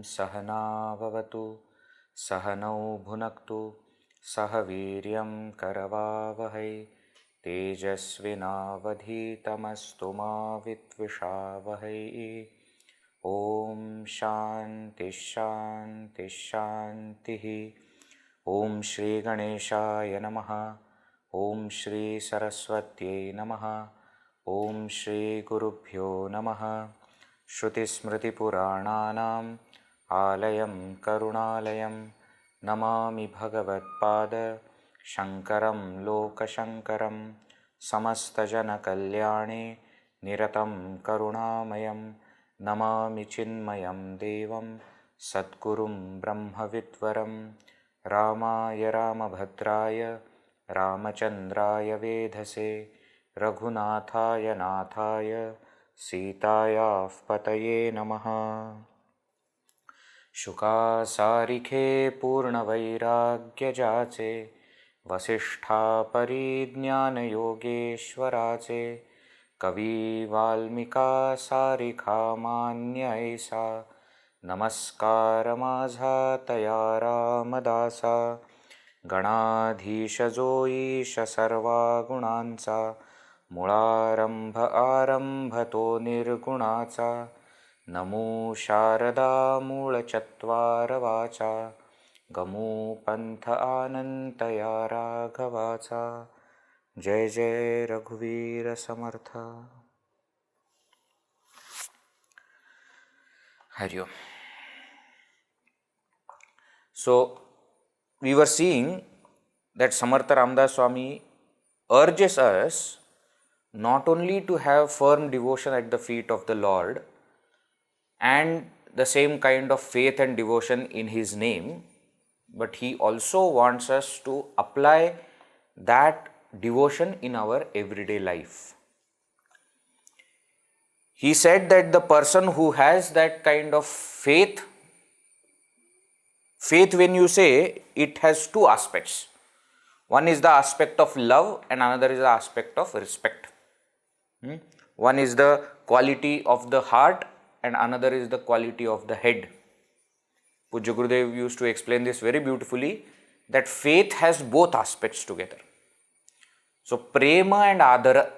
सहना भवतु सहनौ भुनक्तु सह वीर्यं करवावहै तेजस्विनावधीतमस्तु मा विद्विषावहै। ओम शांति शांति शांति। ओम श्री गणेशाय नमः। ओम श्री सरस्वत्यै नमः। ओम श्री गुरुभ्यो नमः। श्रुतिस्मृतिपुराणानाम् आलयं करुणालयं नमामि भगवत्पाद शङ्करं लोकशङ्करं समस्तजनकल्याणे निरतं करुणामयं नमामि चिन्मयं देवं सद्गुरुं ब्रह्मविद्वरं रामाय रामभद्राय रामचन्द्राय वेधसे रघुनाथाय नाथाय सीतायाः पतये नमः। शुकासारिखे पूर्णवैराग्यजाचे वसिष्ठा परिज्ञानयोगेश्वराचे कवी वाल्मिका सारिखा मान्य ऐसा नमस्कार माझा तया रामदासा। गणाधीश जो ईश सर्वा गुणांचा मुळारंभ आरंभ तो निर्गुणाचा नमो शारदा मूळचत्वार वाचा गमो पंथ आनंतया राघवाचा। जय जय रघुवीर समर्थ। Hari Om. So we were seeing that Samarth Ramdas Swami urges us not only to have firm devotion at the feet of the Lord and the same kind of faith and devotion in His name, but He also wants us to apply that devotion in our everyday life. He said that the person who has that kind of faith when you say, it has two aspects. One is the aspect of love and another is the aspect of respect. One is the quality of the heart and another is the quality of the head. Pujya Gurudev used to explain this very beautifully, that faith has both aspects together. So prema and adara,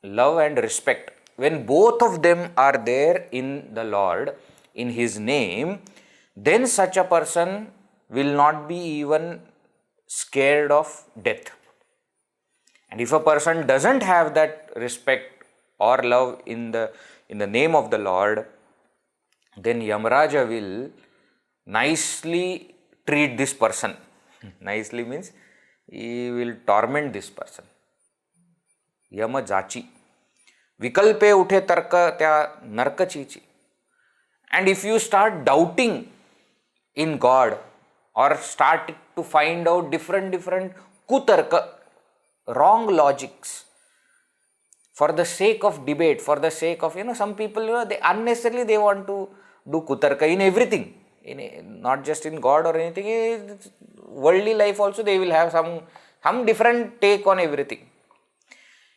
love and respect, when both of them are there in the Lord, in His name, then such a person will not be even scared of death. And if a person doesn't have that respect or love in the name of the Lord, then Yamaraja will nicely treat this person. Nicely means he will torment this person. Yama jachi. Vikalpe uthe tarka tya narkachichi. And if you start doubting in God or start to find out different kutarka, wrong logics, for the sake of debate, for the sake of, some people, they unnecessarily they want to do kutarka in everything, not just in God or anything, in worldly life also they will have some different take on everything.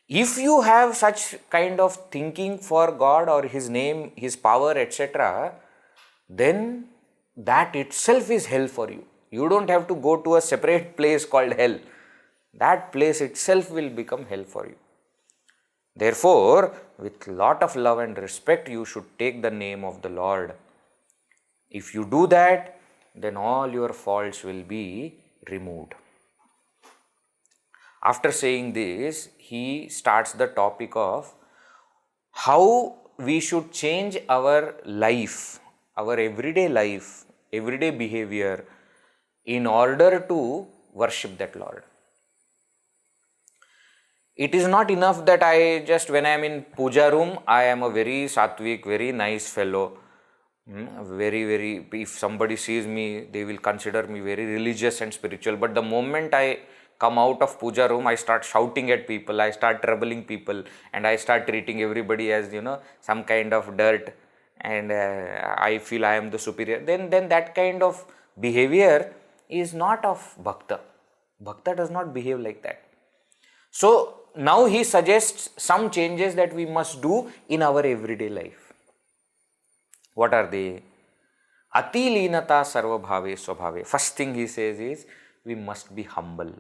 If you have such kind of thinking for God or His name, His power, etc., then that itself is hell for you. You don't have to go to a separate place called hell. That place itself will become hell for you. Therefore, with lot of love and respect, you should take the name of the Lord. If you do that, then all your faults will be removed. After saying this, he starts the topic of how we should change our life, our everyday life, everyday behavior in order to worship that Lord. It is not enough that I just, when I am in puja room, I am a very sattvic, very nice fellow. If somebody sees me, they will consider me very religious and spiritual. But the moment I come out of puja room, I start shouting at people, I start troubling people, and I start treating everybody as, some kind of dirt, and I feel I am the superior. Then that kind of behavior is not of bhakta. Bhakta does not behave like that. So now he suggests some changes that we must do in our everyday life. What are they? Ati linata sarva bhave swabhave. First thing he says is, we must be humble.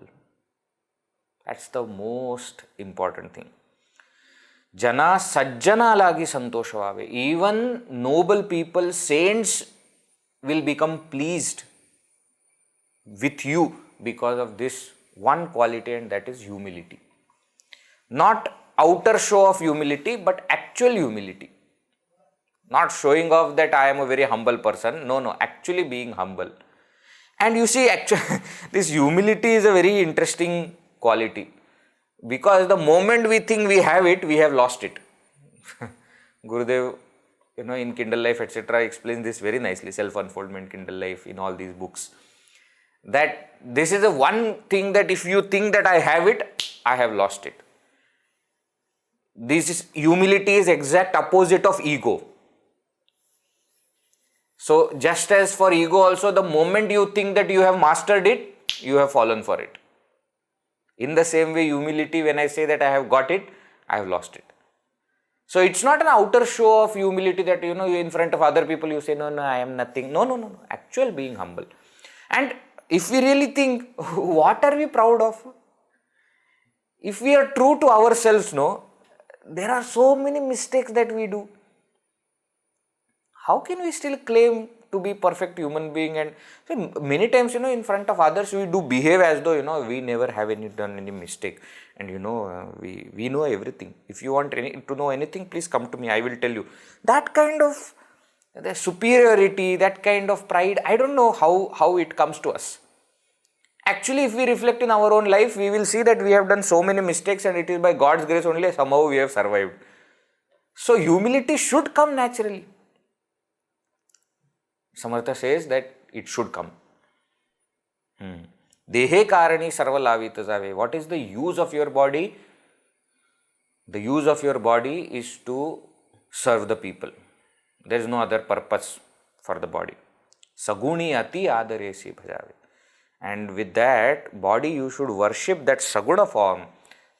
That's the most important thing. Jana sajjana lagi santoshvave. Even noble people, saints will become pleased with you because of this one quality, and that is humility. Not outer show of humility, but actual humility. Not showing off that I am a very humble person. No, actually being humble. And you see, actually, this humility is a very interesting quality, because the moment we think we have it, we have lost it. Gurudev, in Kindle Life, etc., explains this very nicely. Self-unfoldment, Kindle Life, in all these books. That this is the one thing that if you think that I have it, I have lost it. Humility is exact opposite of ego. So just as for ego also, the moment you think that you have mastered it, you have fallen for it. In the same way, humility, when I say that I have got it, I have lost it. So it's not an outer show of humility that, in front of other people you say, no, I am nothing. No. Actual being humble. And if we really think, what are we proud of? If we are true to ourselves, there are so many mistakes that we do. How can we still claim to be perfect human being? And so many times, in front of others, we do behave as though, we never have done any mistake. And we know everything. If you want to know anything, please come to me, I will tell you. That kind of the superiority, that kind of pride, I don't know how it comes to us. Actually, if we reflect in our own life, we will see that we have done so many mistakes, and it is by God's grace only somehow we have survived. So humility should come naturally. Samartha says that it should come. Dehe karani sarva lavita jave. What is the use of your body? The use of your body is to serve the people. There is no other purpose for the body. Saguni ati adaresi bhajave. And with that body, you should worship that saguna form,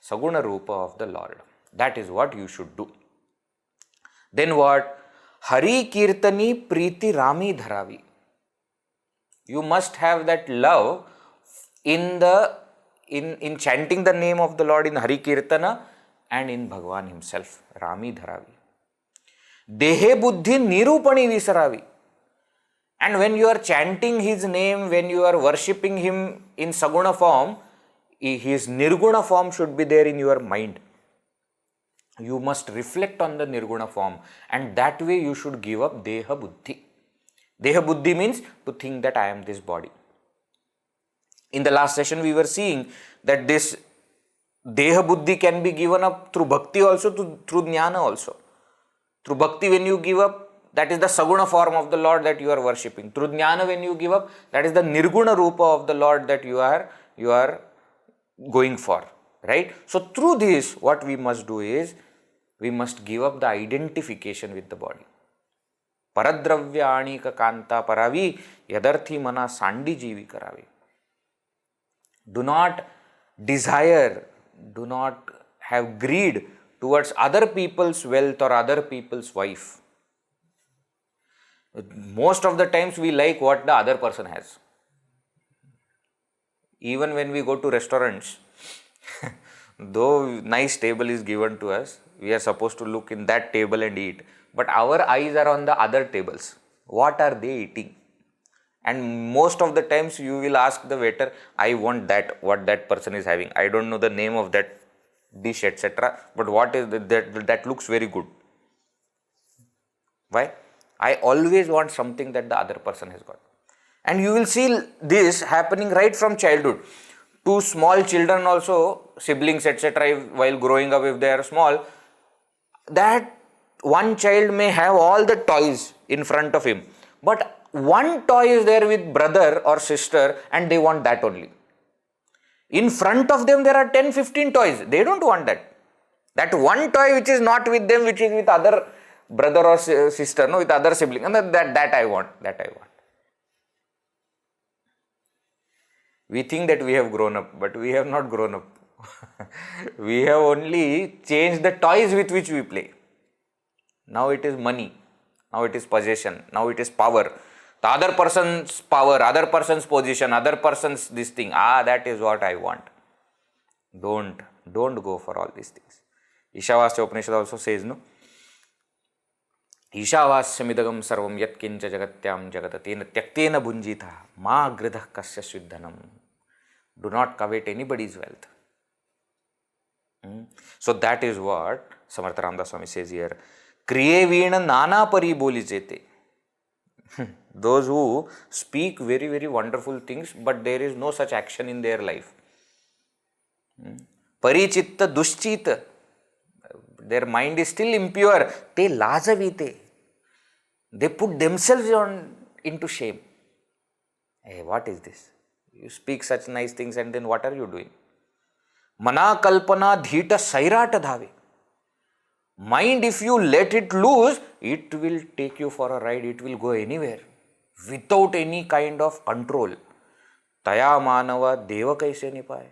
saguna rupa of the Lord. That is what you should do. Then what? Hari kirtani priti rami dharavi. You must have that love in chanting the name of the Lord in Hari Kirtana and in Bhagavan himself, Rami dharavi. Dehe buddhi nirupani visaravi. And when you are chanting his name, when you are worshipping him in saguna form, his nirguna form should be there in your mind. You must reflect on the nirguna form, and that way you should give up deha buddhi. Deha buddhi means to think that I am this body. In the last session we were seeing that this deha buddhi can be given up through bhakti also, through jnana also. Through bhakti, when you give up, that is the saguna form of the Lord that you are worshipping. Through jnana, when you give up, that is the nirguna rupa of the Lord that you are going for. Right? So through this, what we must do is, we must give up the identification with the body. Paradravya anika kanta paravi yadarthi mana sandi jivi karavi. Do not desire, do not have greed towards other people's wealth or other people's wife. Most of the times we like what the other person has. Even when we go to restaurants, though nice table is given to us, we are supposed to look in that table and eat. But our eyes are on the other tables. What are they eating? And most of the times you will ask the waiter, I want that, what that person is having. I don't know the name of that dish, etc. But what is that looks very good. Why? I always want something that the other person has got. And you will see this happening right from childhood. Two small children also, siblings etc., while growing up, if they are small, that one child may have all the toys in front of him, but one toy is there with brother or sister and they want that only. In front of them there are 10-15 toys, they don't want that. That one toy which is not with them, which is with other brother or sister, no, with other sibling, and that I want, that I want. We think that we have grown up, but we have not grown up. We have only changed the toys with which we play. Now it is money, now it is possession, now it is power. The other person's power, other person's position, other person's this thing, that is what I want. Don't go for all these things. Ishavasya Upanishad also says, no? Ishavasyamidagam sarvam yatkincha jagatyam jagatatena tyaktena bhunjita ma gridha kasya sviddhanam. Do not covet anybody's wealth. So that is what Samarth Ramdas Swami says here. Kriye veena nana pari boli jete. Those who speak very, very wonderful things, but there is no such action in their life. Parichitta dushchita. Their mind is still impure. Te lazavite. They put themselves into shame. Hey, what is this? You speak such nice things and then what are you doing? Mana kalpana dhita sairata dhave. Mind, if you let it loose, it will take you for a ride. It will go anywhere without any kind of control. Taya manava deva kaise nipaye.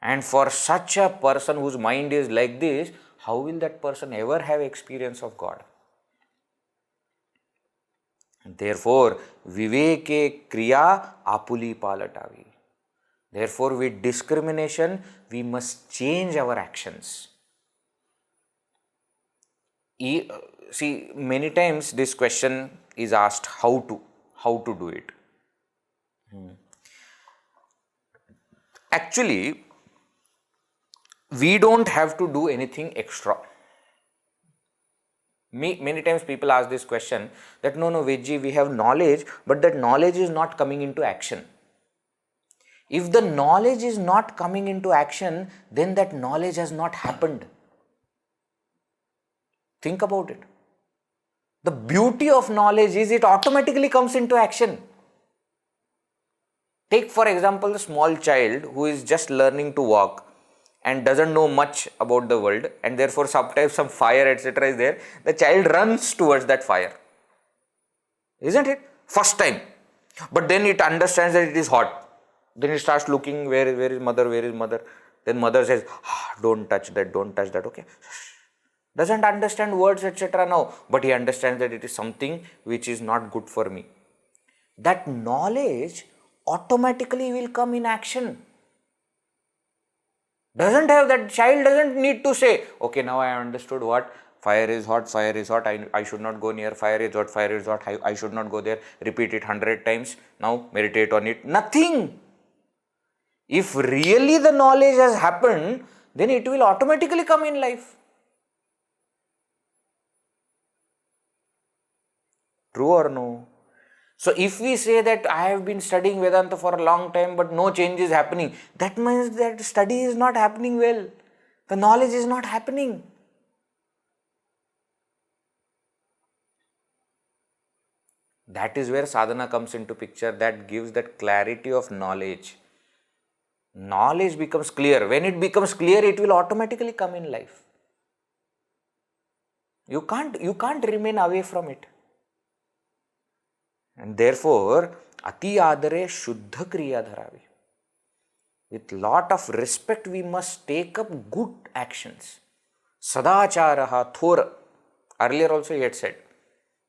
And for such a person whose mind is like this, how will that person ever have experience of God? Therefore, viveke kriya apuli palatavi. Therefore, with discrimination, we must change our actions. See, many times this question is asked, how to do it. Actually, we don't have to do anything extra. Many times people ask this question that no, Vedji, we have knowledge, but that knowledge is not coming into action. If the knowledge is not coming into action, then that knowledge has not happened. Think about it. The beauty of knowledge is it automatically comes into action. Take for example a small child who is just learning to walk and doesn't know much about the world, and therefore sometimes some fire etc. is there. The child runs towards that fire. Isn't it? First time. But then it understands that it is hot. Then it starts looking, where is mother? Then mother says, don't touch that, okay? Doesn't understand words etc. now, but he understands that it is something which is not good for me. That knowledge automatically will come in action. That child doesn't need to say, okay, now I understood what fire is hot, I should not go near, fire is hot, I should not go there, repeat it 100 times, now meditate on it. Nothing. If really the knowledge has happened, then it will automatically come in life. True or no? So if we say that I have been studying Vedanta for a long time but no change is happening, that means that study is not happening well. The knowledge is not happening. That is where sadhana comes into picture, that gives that clarity of knowledge. Knowledge becomes clear. When it becomes clear, it will automatically come in life. You can't remain away from it. And therefore, ati adare shuddha kriya dharavi. With lot of respect, we must take up good actions. Sadacharaha thora. Earlier also he had said,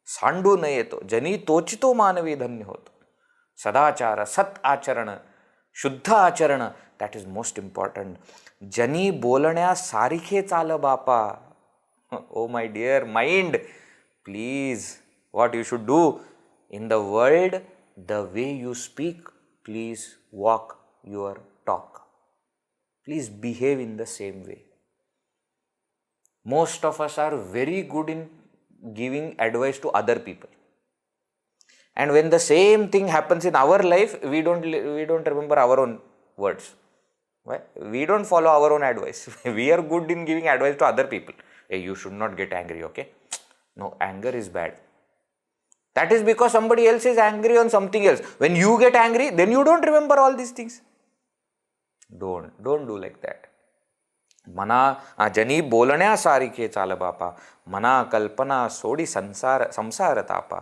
Sandu nayeto, jani tochito manavi dhanya hoto. Sadachara, sat acharana, shuddha acharana, that is most important. Jani bolanya sarikhe chala bapa. Oh my dear mind, please, what you should do? In the world, the way you speak, please walk your talk. Please behave in the same way. Most of us are very good in giving advice to other people. And when the same thing happens in our life, we don't remember our own words. Why? We don't follow our own advice. We are good in giving advice to other people. Hey, you should not get angry, okay? No, anger is bad. That is because somebody else is angry on something else. When you get angry, then you don't remember all these things. Don't do like that. मना जनी बोलण्यासारखे चाल बापा, मना कल्पना सोडी संसार तापा.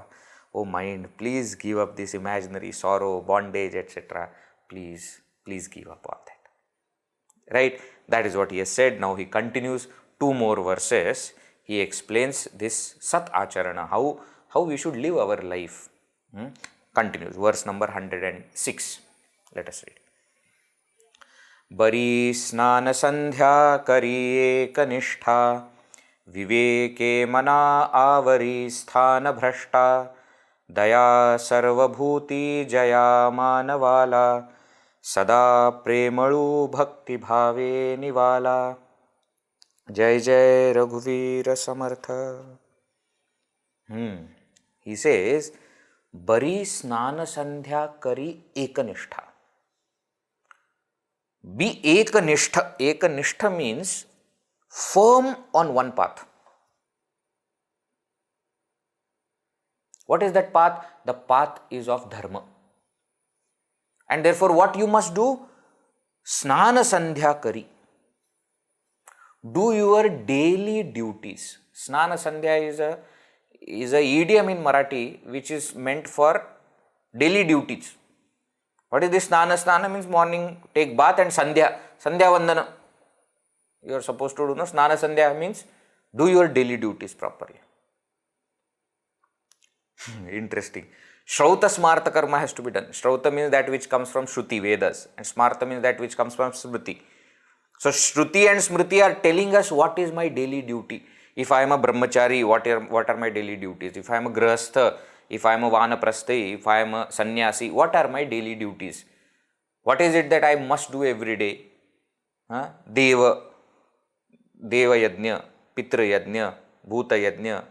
Oh mind, please give up this imaginary sorrow, bondage, etc. Please give up all that. Right? That is what he has said. Now he continues 2 more verses. He explains this Sat Acharana, how we should live our life. Continues, verse number 106. Let us read. बरी स्नान संध्या करी एक निष्ठा, विवेके मना आवरी स्थान भ्रष्टा, दया सर्वभूति जया मानवाला, सदा प्रेमळू भक्ति भावे निवाला. जय जय रघुवीर समर्थ. He says, बरी स्नान संध्या करी एकनिष्ठा. Be eknishtha. Eknishtha means firm on one path. What is that path? The path is of dharma. And therefore what you must do? Snana sandhya kari. Do your daily duties. Snana sandhya is a idiom in Marathi which is meant for daily duties. What is this snana? Snana means morning, take bath, and sandhya vandana. You are supposed to do, no? Snana sandhya means do your daily duties properly. Interesting. Shrauta smarta karma has to be done. Shrauta means that which comes from Shruti, Vedas, and smarta means that which comes from Smriti. So Shruti and Smriti are telling us what is my daily duty. If I am a brahmachari, what are my daily duties? If I am a grahastha, if I am a vanaprasthi, if I am a sannyasi, what are my daily duties? What is it that I must do every day? Deva yajna, pitra yajna, bhuta yajna,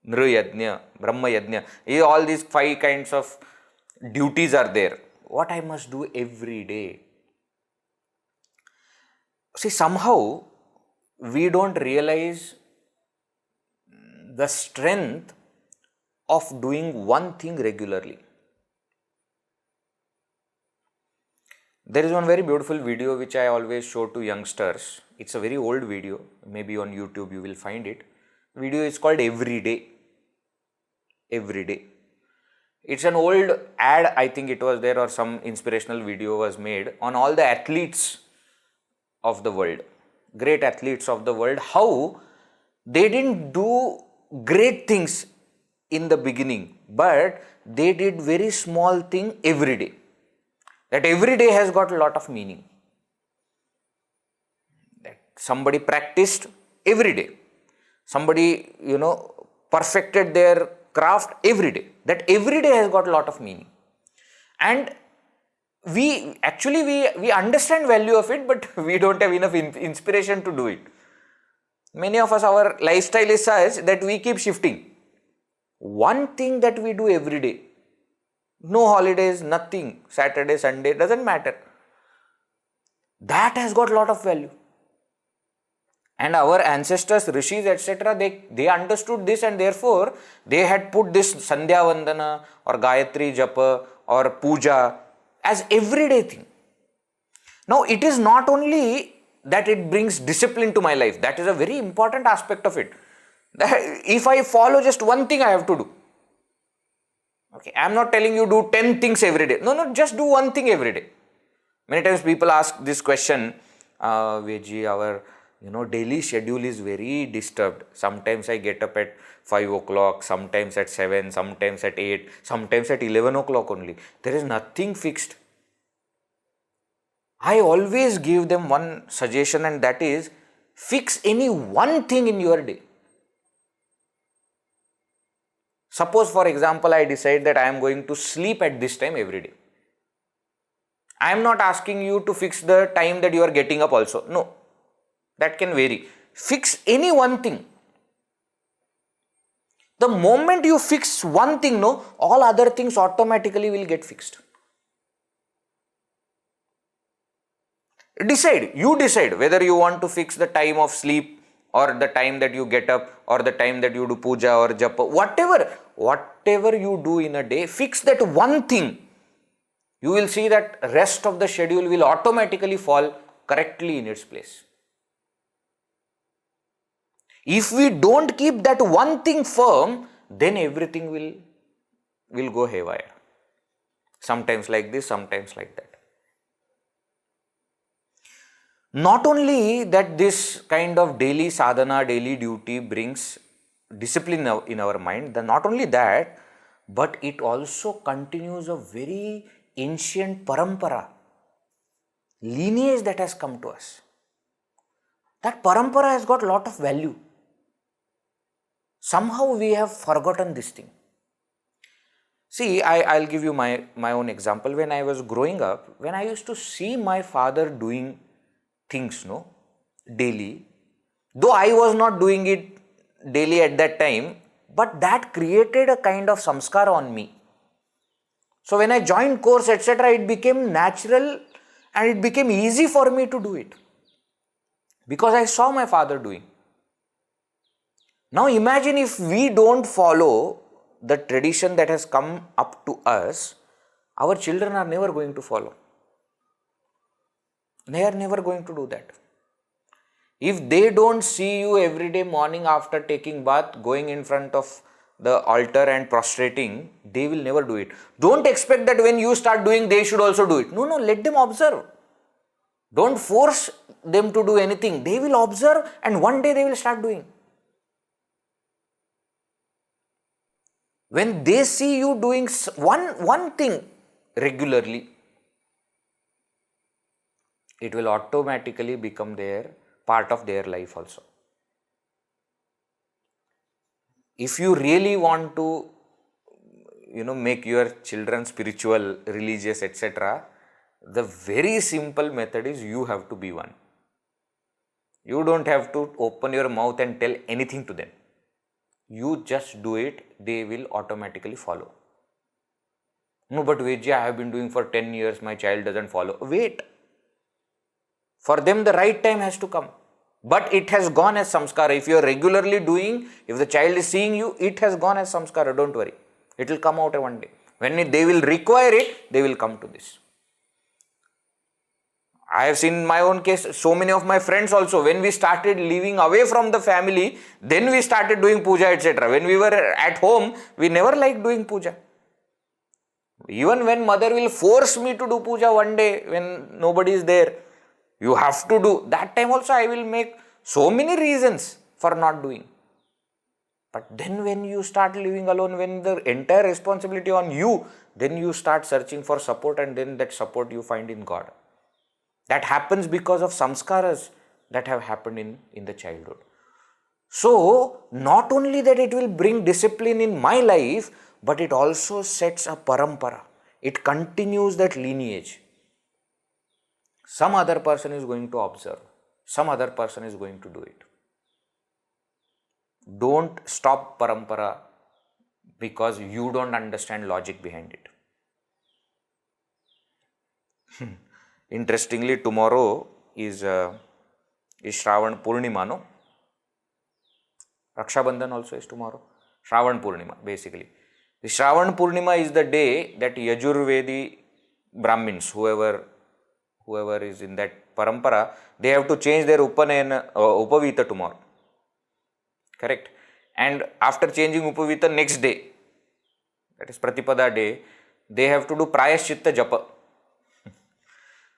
nru yajna, brahma yajna. All these 5 kinds of duties are there. What I must do every day? See, somehow we don't realize the strength of doing one thing regularly. There is one very beautiful video which I always show to youngsters. It's a very old video. Maybe on YouTube you will find it. Video is called Every Day. Every Day. It's an old ad, I think it was there, or some inspirational video was made on all the athletes of the world. Great athletes of the world. How they didn't do great things in the beginning, but they did very small thing every day. That every day has got a lot of meaning. That somebody practiced every day. Somebody, perfected their craft every day. That every day has got a lot of meaning. And we understand value of it, but we don't have enough inspiration to do it. Many of us, our lifestyle is such that we keep shifting. One thing that we do every day, no holidays, nothing, Saturday, Sunday, doesn't matter. That has got a lot of value. And our ancestors, rishis, etc., they understood this, and therefore they had put this Sandhya Vandana or Gayatri Japa or Puja as everyday thing. Now it is not only that it brings discipline to my life. That is a very important aspect of it. If I follow just one thing I have to do. Okay, I am not telling you do 10 things every day. No, just do one thing every day. Many times people ask this question, Veji, our daily schedule is very disturbed. Sometimes I get up at 5 o'clock, sometimes at 7, sometimes at 8, sometimes at 11 o'clock only. There is nothing fixed. I always give them one suggestion, and that is, fix any one thing in your day. Suppose, for example, I decide that I am going to sleep at this time every day. I am not asking you to fix the time that you are getting up also. No, that can vary. Fix any one thing. The moment you fix one thing, all other things automatically will get fixed. You decide whether you want to fix the time of sleep or the time that you get up or the time that you do puja or japa, whatever you do in a day, fix that one thing. You will see that rest of the schedule will automatically fall correctly in its place. If we don't keep that one thing firm, then everything will go haywire. Sometimes like this, sometimes like that. Not only that this kind of daily sadhana, daily duty brings discipline in our mind, not only that, but it also continues a very ancient parampara, lineage that has come to us. That parampara has got a lot of value. Somehow we have forgotten this thing. See, I'll give you my own example. When I was growing up, when I used to see my father doing things, daily, though I was not doing it daily at that time, but that created a kind of samskara on me. So when I joined course, etc., it became natural and it became easy for me to do it because I saw my father doing. Now imagine if we don't follow the tradition that has come up to us, our children are never going to follow. They are never going to do that. If they don't see you every day morning after taking bath, going in front of the altar and prostrating, they will never do it. Don't expect that when you start doing, they should also do it. No, let them observe. Don't force them to do anything. They will observe and one day they will start doing. When they see you doing one thing regularly, it will automatically become part of their life also. If you really want to, make your children spiritual, religious, etc., the very simple method is you have to be one. You don't have to open your mouth and tell anything to them. You just do it, they will automatically follow. No, but Vedji, I have been doing for 10 years, my child doesn't follow. Wait. For them, the right time has to come. But it has gone as samskara. If you are regularly doing, if the child is seeing you, it has gone as samskara. Don't worry. It will come out one day. When they will require it, they will come to this. I have seen in my own case, so many of my friends also, when we started living away from the family, then we started doing puja, etc. When we were at home, we never liked doing puja. Even when mother will force me to do puja one day, when nobody is there, you have to do. That time also I will make so many reasons for not doing. But then when you start living alone, when the entire responsibility on you, then you start searching for support and then that support you find in God. That happens because of samskaras that have happened in the childhood. So, not only that it will bring discipline in my life, but it also sets a parampara. It continues that lineage. Some other person is going to observe. Some other person is going to do it. Don't stop parampara because you don't understand logic behind it. Interestingly, tomorrow is Shravan Purnima, no? Raksha Bandhan also is tomorrow. Shravan Purnima, basically. The Shravan Purnima is the day that Yajurvedi Brahmins, whoever is in that parampara, they have to change their Upavita tomorrow. Correct? And after changing Upavita next day, that is Pratipada day, they have to do Prayaschitta Japa.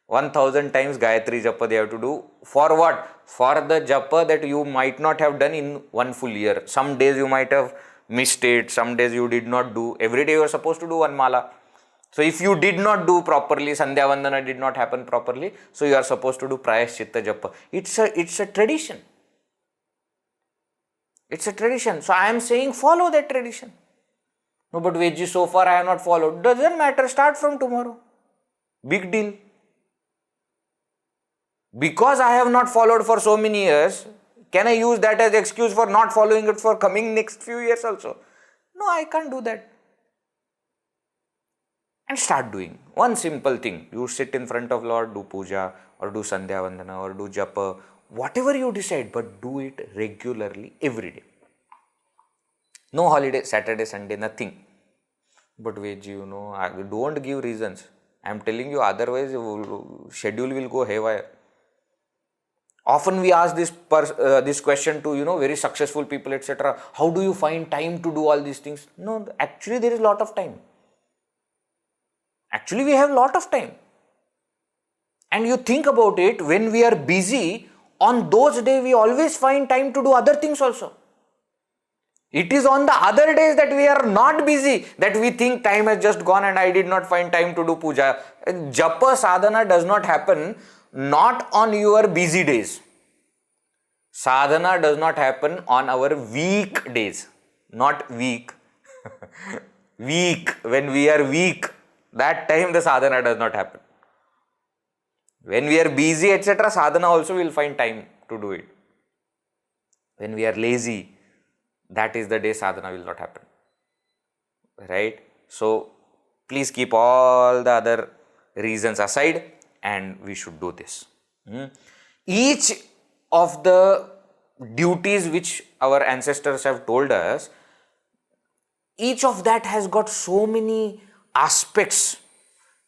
1000 times Gayatri Japa they have to do. For what? For the Japa that you might not have done in one full year. Some days you might have missed it, some days you did not do. Every day you are supposed to do one mala. So if you did not do properly, Sandhya Vandana did not happen properly, so you are supposed to do Prayaschitta Japa. It's a tradition. It's a tradition. So I am saying follow that tradition. No, but Vedji, so far I have not followed. Doesn't matter, start from tomorrow. Big deal. Because I have not followed for so many years, can I use that as excuse for not following it for coming next few years also? No, I can't do that. and start doing one simple thing. You sit in front of Lord, do puja or do sandhya vandana or do japa, whatever you decide, but do it regularly every day. No holiday, Saturday, Sunday, nothing. But Ved ji, don't give reasons. I am telling you, otherwise schedule will go haywire. Often we ask this question to very successful people, etc. How do you find time to do all these things? No, actually there is a lot of time. Actually we have a lot of time. And you think about it, when we are busy, on those days we always find time to do other things also. It is on the other days that we are not busy that we think time has just gone and I did not find time to do puja. Japa sadhana does not happen not on your busy days. Sadhana does not happen on our weak days, not weak. Weak, when we are weak, that time the sadhana does not happen. When we are busy, etc., sadhana also will find time to do it. When we are lazy, that is the day sadhana will not happen. Right? So, please keep all the other reasons aside and we should do this. Each of the duties which our ancestors have told us, each of that has got so many aspects.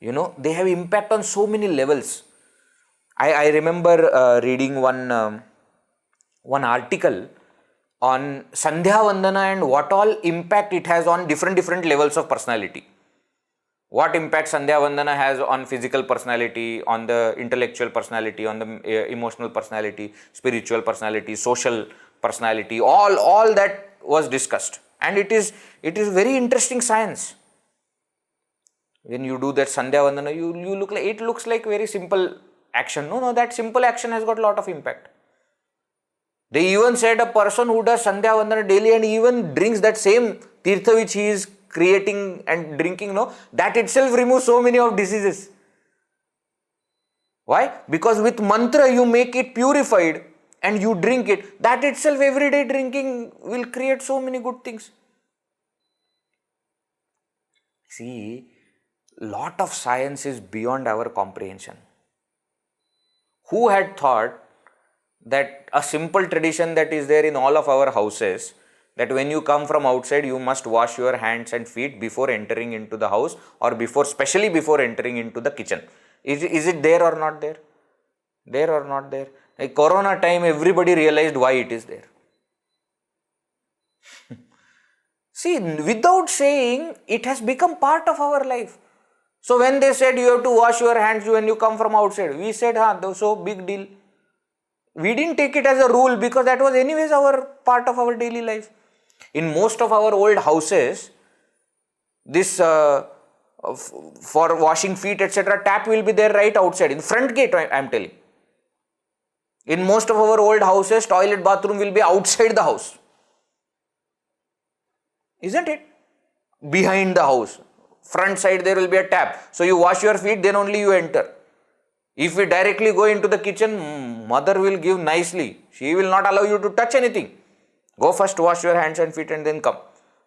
They have impact on so many levels. I remember reading one article on Sandhya Vandana and what all impact it has on different levels of personality. What impact Sandhya Vandana has on physical personality, on the intellectual personality, on the emotional personality, spiritual personality, social personality, all that was discussed. And it is very interesting science. When you do that Sandhya Vandana, it looks like very simple action. No, that simple action has got a lot of impact. They even said a person who does Sandhya Vandana daily and even drinks that same tirtha which he is creating and drinking, that itself removes so many of diseases. Why? Because with mantra you make it purified and you drink it. That itself, everyday drinking will create so many good things. See, lot of science is beyond our comprehension. Who had thought that a simple tradition that is there in all of our houses, that when you come from outside you must wash your hands and feet before entering into the house or especially before entering into the kitchen. Is it there or not there? There or not there? Like Corona time, everybody realized why it is there. See, without saying, it has become part of our life. So when they said you have to wash your hands when you come from outside, we said, so big deal. We didn't take it as a rule because that was anyways our part of our daily life. In most of our old houses, this for washing feet, etc., tap will be there right outside, in front gate, I am telling. In most of our old houses, toilet, bathroom will be outside the house. Isn't it? Behind the house. Front side there will be a tap. So you wash your feet, then only you enter. If we directly go into the kitchen, mother will give nicely. She will not allow you to touch anything. Go first, wash your hands and feet and then come.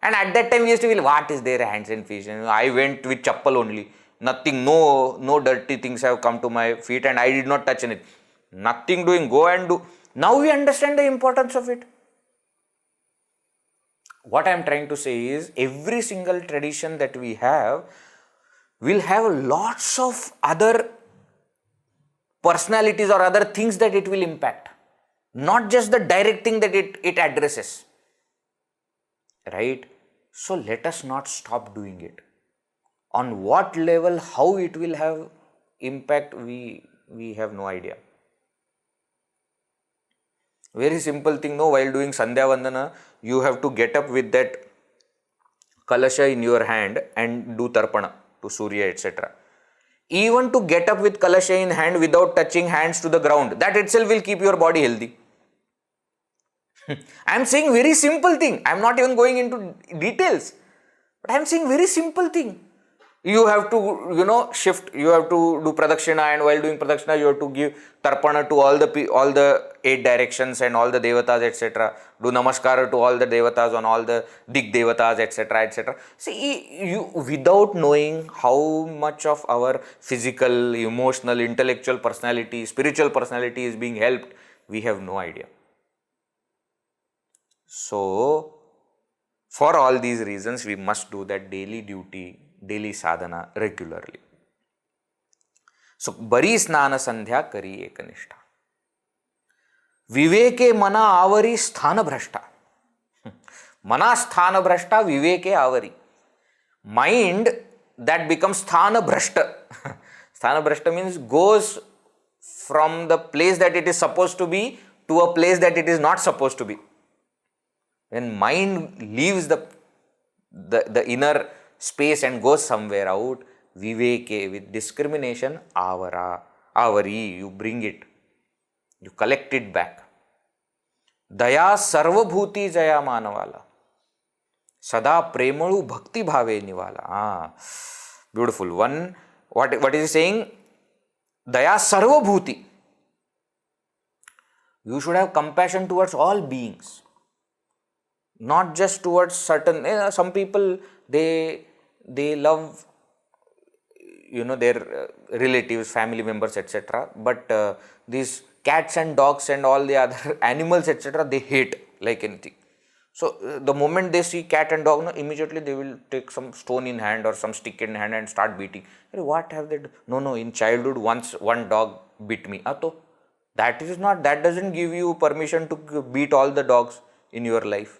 And at that time we used to feel, what is there, hands and feet? And I went with chappal only. Nothing, no dirty things have come to my feet and I did not touch anything. Nothing doing, go and do. Now we understand the importance of it. What I am trying to say is, every single tradition that we have will have lots of other personalities or other things that it will impact. Not just the direct thing that it addresses. Right? So let us not stop doing it. On what level, how it will have impact, we have no idea. Very simple thing, while doing Sandhya Vandana, you have to get up with that kalasha in your hand and do tarpana to Surya, etc. Even to get up with kalasha in hand without touching hands to the ground, that itself will keep your body healthy. I am saying very simple thing. I am not even going into details. But I am saying very simple thing. You have to, shift. You have to do pradakshina, and while doing pradakshina, you have to give tarpana to all the 8 directions and all the devatas, etc. Do namaskar to all the devatas on all the dig devatas, etc., etc. See, you without knowing how much of our physical, emotional, intellectual personality, spiritual personality is being helped, we have no idea. So, for all these reasons, we must do that daily duty, daily sadhana regularly. So, bari snana sandhya kari ekanishta. Viveke mana avari sthana bhrashta. Mana sthana bhrashta, viveke avari. Mind that becomes sthana bhrashta. Sthana bhrashta means goes from the place that it is supposed to be to a place that it is not supposed to be. When mind leaves the inner space and goes somewhere out, viveke, with discrimination, avari, you bring it, you collect it back. Daya sarvabhuti jaya manavala. Sada premalu bhakti bhave nivala. Beautiful. One, what is he saying? Daya sarvabhuti. You should have compassion towards all beings. Not just towards certain, some people, they love, their relatives, family members, etc. But these cats and dogs and all the other animals, etc., they hate like anything. So, the moment they see cat and dog, immediately they will take some stone in hand or some stick in hand and start beating. What have they done? No, in childhood, once one dog bit me. That doesn't give you permission to beat all the dogs in your life.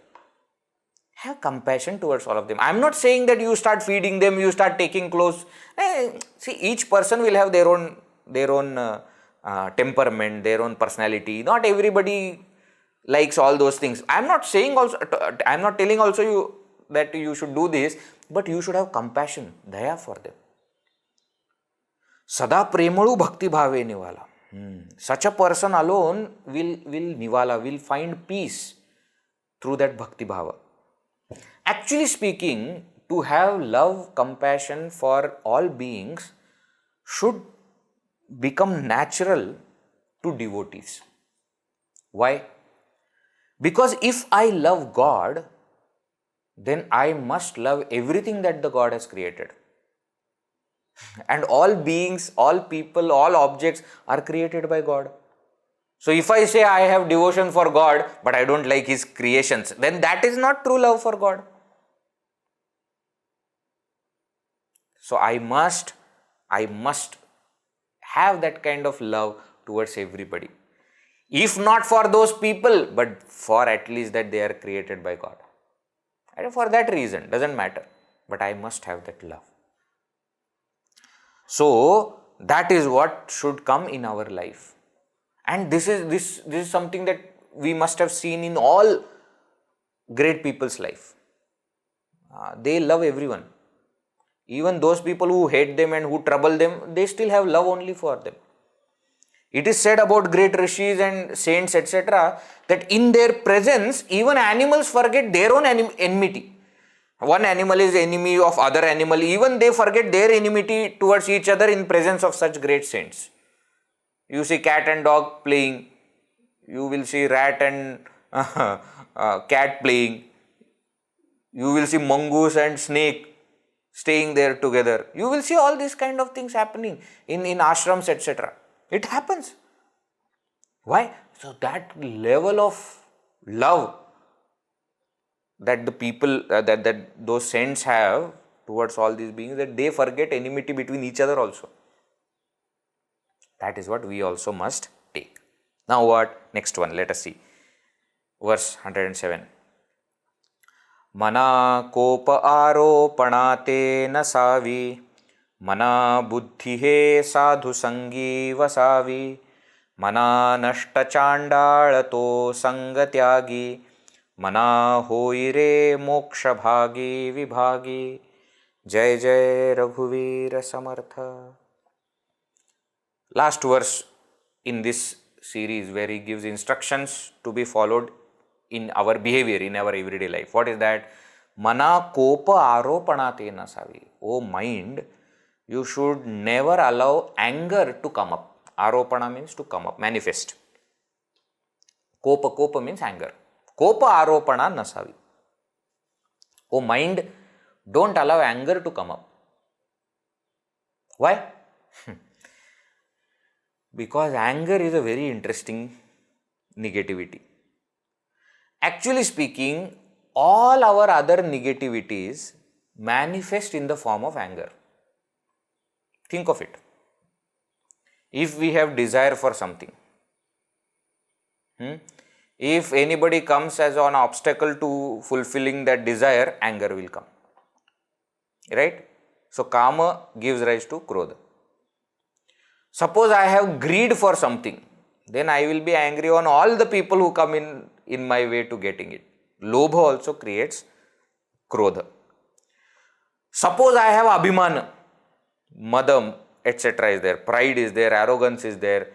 Have compassion towards all of them. I am not saying that you start feeding them, you start taking clothes. See, each person will have their own temperament, their own personality. Not everybody likes all those things. I am not saying also, I am not telling also you that you should do this, but you should have compassion, daya for them. Sada premalu bhakti bhave nivala. Such a person alone will find peace through that bhakti bhava. Actually speaking, to have love, compassion for all beings should become natural to devotees. Why? Because if I love God, then I must love everything that the God has created. And all beings, all people, all objects are created by God. So if I say I have devotion for God, but I don't like His creations, then that is not true love for God. So I must have that kind of love towards everybody. If not for those people, but for at least that they are created by God. And for that reason, doesn't matter. But I must have that love. So that is what should come in our life. And this is something that we must have seen in all great people's life. They love everyone. Even those people who hate them and who trouble them, they still have love only for them. It is said about great rishis and saints, etc., that in their presence, even animals forget their own enmity. One animal is enemy of other animal, even they forget their enmity towards each other in presence of such great saints. You see cat and dog playing, you will see rat and cat playing, you will see mongoose and snake staying there together. You will see all these kind of things happening in ashrams, etc. It happens. Why? So that level of love that the people, that those saints have towards all these beings, that they forget enmity between each other also. That is what we also must take. Now what? Next one, let us see. Verse 107. Mana kopa aropana na savi, mana buddhi he sadhu sangi vasavi, mana nashta chandalato sangatyagi, mana hoire moksha bhagi vibhagi. Jai Jai Raghuvira Samartha. Last verse in this series where he gives instructions to be followed in our behavior, in our everyday life. What is that? Mana kopa aropana te na savi. O mind, you should never allow anger to come up. Aropana means to come up, manifest. Kopa means anger. Kopa aropana nasavi. Oh mind, don't allow anger to come up. Why? Because anger is a very interesting negativity. Actually speaking, all our other negativities manifest in the form of anger. Think of it. If we have desire for something, if anybody comes as an obstacle to fulfilling that desire, anger will come. Right? So, kama gives rise to krodha. Suppose I have greed for something, then I will be angry on all the people who come in my way to getting it. Lobha also creates krodha. Suppose I have abhimana, madam, etc. is there, pride is there, arrogance is there,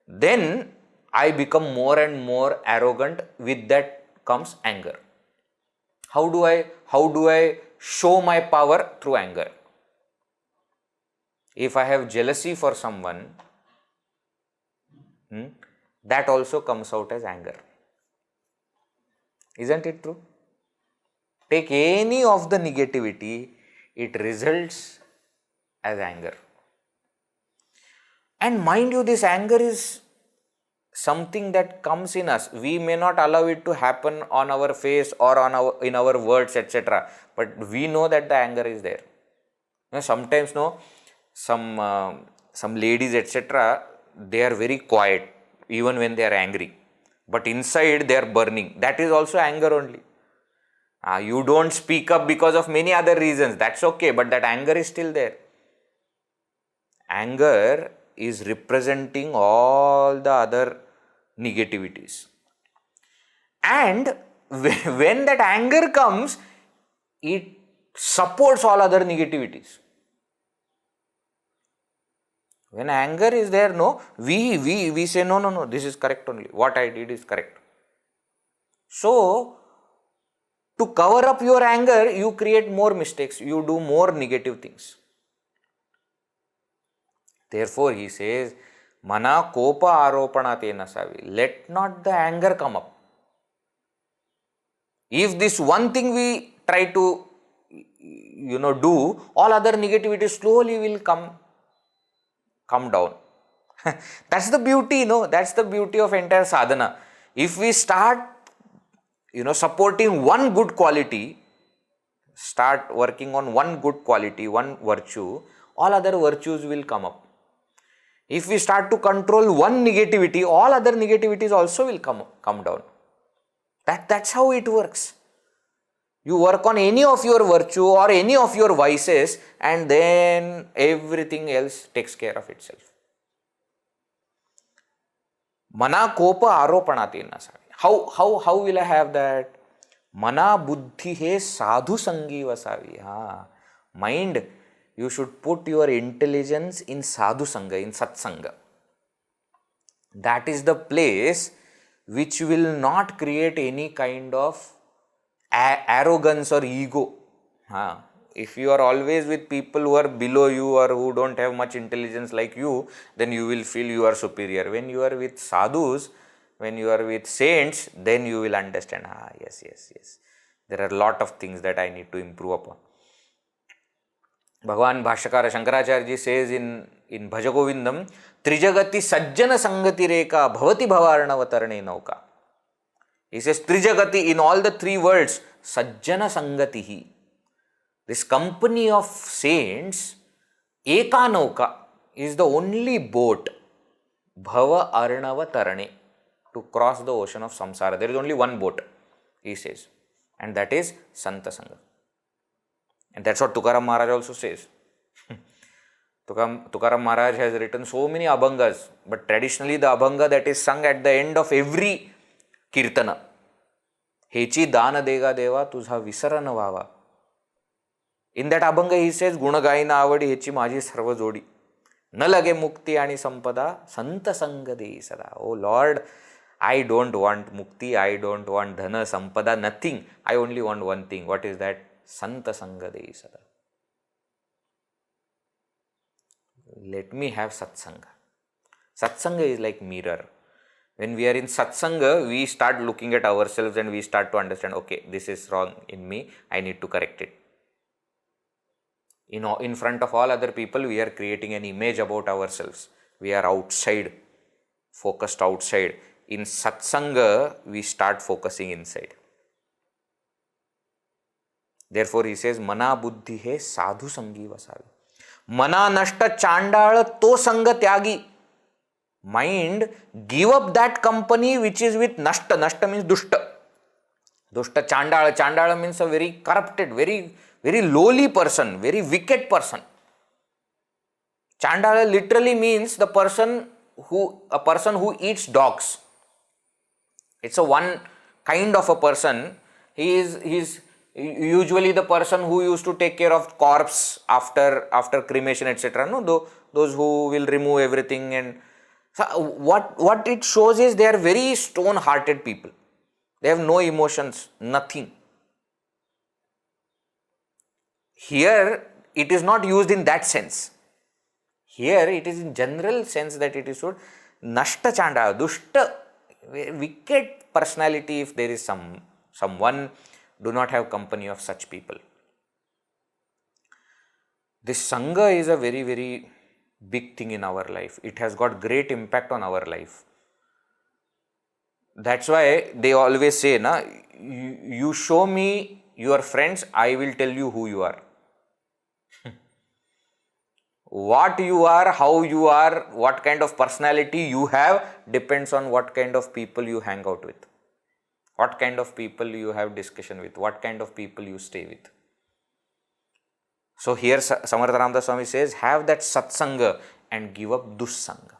then I become more and more arrogant. With that comes anger. How do I show my power? Through anger. If I have jealousy for someone, that also comes out as anger. Isn't it true? Take any of the negativity, it results as anger. And mind you, this anger is something that comes in us. We may not allow it to happen on our face or in our words, etc. But we know that the anger is there. Sometimes some ladies, etc., they are very quiet even when they are angry, but inside they are burning. That is also anger only. You don't speak up because of many other reasons, that's okay, but that anger is still there. Anger is representing all the other negativities, and when that anger comes, it supports all other negativities. When anger is there, we say no, this is correct only. What I did is correct. So, to cover up your anger, you create more mistakes. You do more negative things. Therefore, he says, mana kopa aropana te nasavi. Let not the anger come up. If this one thing we try to, do, all other negativity slowly will come down. That's the beauty, that's the beauty of entire sadhana. If we start, supporting one good quality, start working on one good quality, one virtue, all other virtues will come up. If we start to control one negativity, all other negativities also will come down. That's how it works. You work on any of your virtue or any of your vices, and then everything else takes care of itself. Mana kopa aropanati nasavi. How will I have that? Mana buddhi he sadhu sangi vasavi. Mind, you should put your intelligence in sadhu sangha, in satsanga. That is the place which will not create any kind of arrogance or ego. If you are always with people who are below you or who don't have much intelligence like you, then you will feel you are superior. When you are with sadhus, when you are with saints, then you will understand, yes. There are a lot of things that I need to improve upon. Bhagavan Bhashyakara Shankaracharya ji says in Bhajagovindam, Trijagati Sajjana Sangati Reka Bhavati Bhavarnavatarane Nauka. He says Trijagati, in all the three words, Sajjana Sangatihi. This company of saints, Eka Nauka, is the only boat, Bhava Arnava Tarane, to cross the ocean of samsara. There is only one boat, he says, and that is Santa Sangha. And that's what Tukaram Maharaj also says. Tukaram Maharaj has written so many abhangas, but traditionally the abhanga that is sung at the end of every kirtana, Hechi dana dega deva tuzha visarana vava. In that abhanga he says, Guna gaina avadi hechi maji sarva jodi. Na lage mukti ani sampada santa sanga dei sada. Oh Lord, I don't want mukti, I don't want dhana, sampada, nothing. I only want one thing. What is that? Santa sanga dei sada. let me have satsanga. Satsanga is like mirror. When we are in satsanga, we start looking at ourselves and we start to understand, okay, this is wrong in me, I need to correct it. In front of all other people, we are creating an image about ourselves. We are outside, focused outside. In satsanga, we start focusing inside. Therefore, he says, Mana buddhi hai sadhu sangi vasavi. Mana nashta chandala to sanga tyagi. Mind, give up that company which is with nashta. Nashta means dushta. Dushta chandala. Chandala means a very corrupted, very lowly person, very wicked person. Chandala literally means a person who eats dogs. It's a one kind of a person. He is usually the person who used to take care of corpse after cremation, etc. No, those who will remove everything. And so what it shows is they are very stone-hearted people. They have no emotions, nothing. Here, it is not used in that sense. Here, it is in general sense that it is should nashta chanda, dushta, wicked personality. If there is someone, do not have company of such people. This sangha is a very, very big thing in our life. It has got great impact on our life. That's why they always say, you show me your friends, I will tell you who you are. What you are, how you are, what kind of personality you have depends on what kind of people you hang out with, what kind of people you have discussion with, what kind of people you stay with. So here Samarth Ramdas Swami says, have that satsanga and give up dussanga.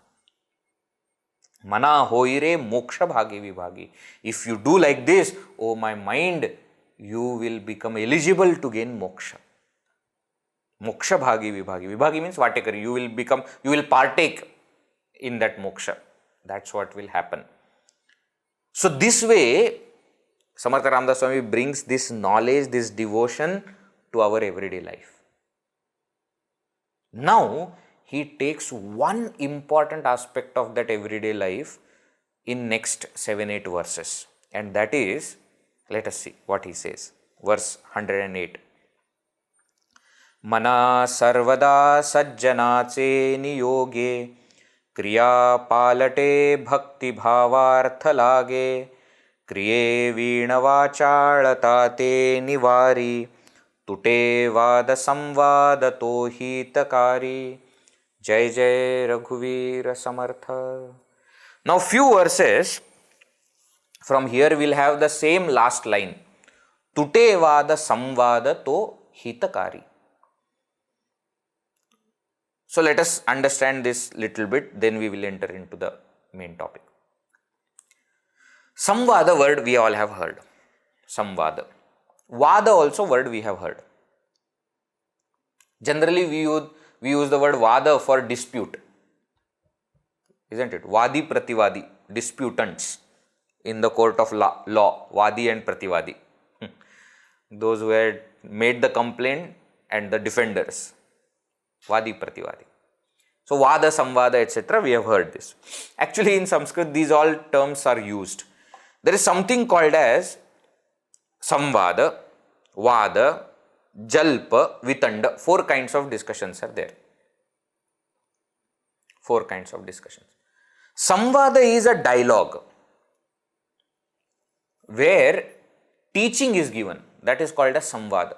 Mana hoire moksha bhagi vibhagi. If you do like this, oh my mind, you will become eligible to gain moksha. Moksha bhagi vibhagi. Vibhagi means vatekari. You will partake in that moksha. That's what will happen. So this way, Samarth Ramdas Swami brings this knowledge, this devotion to our everyday life. Now, he takes one important aspect of that everyday life in next 7-8 verses. And that is, let us see what he says. Verse 108. Mana sarvada sajjanache niyoge kriya palate bhakti bhavartha lage kriye veenavachalatate nivari tute vada samvada to hitakari. Jai Jai Raghuvir Samartha. Now few verses from here we'll have the same last line. Tute vada samvada to hitakari. So let us understand this little bit, then we will enter into the main topic. Samvada word we all have heard. Samvada. Vada also word we have heard. Generally we use the word vada for dispute. Isn't it? Vadi prativadi, disputants in the court of law. Vadi and prativadi. Those who had made the complaint and the defenders. Vadi prativadi. So vada, samvada, etc. we have heard this. Actually in Sanskrit these all terms are used. There is something called as samvada, vada, jalpa, vitanda. 4 kinds of discussions are there. 4 kinds of discussions. Samvada is a dialogue where teaching is given. That is called as samvada.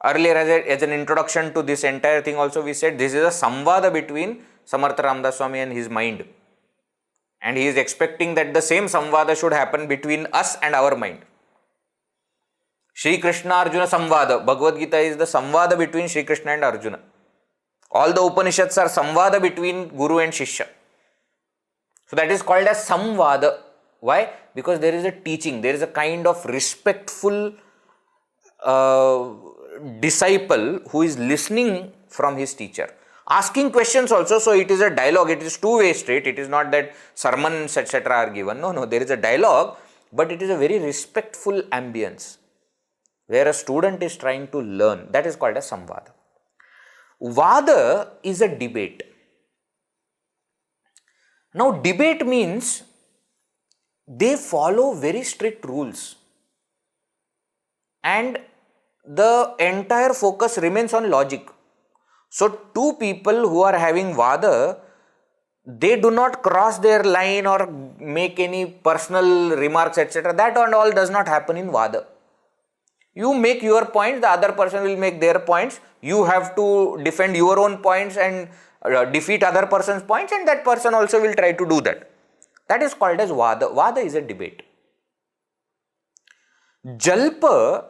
Earlier as an introduction to this entire thing also we said this is a samvada between Samarth Ramdas Swami and his mind. And he is expecting that the same samvada should happen between us and our mind. Shri Krishna Arjuna Samvada. Bhagavad Gita is the samvada between Shri Krishna and Arjuna. All the Upanishads are samvada between Guru and Shishya. So that is called as samvada. Why? Because there is a teaching, there is a kind of respectful disciple who is listening from his teacher. Asking questions also, so it is a dialogue, it is two-way street, it is not that sermons etc. are given. No, there is a dialogue, but it is a very respectful ambience. where a student is trying to learn. That is called as samvada. Vada is a debate. Now, debate means they follow very strict rules and the entire focus remains on logic. So, two people who are having vada, they do not cross their line or make any personal remarks, etc. That and all does not happen in vada. You make your points, the other person will make their points. You have to defend your own points and defeat other person's points, and that person also will try to do that. That is called as vada. Vada is a debate. Jalpa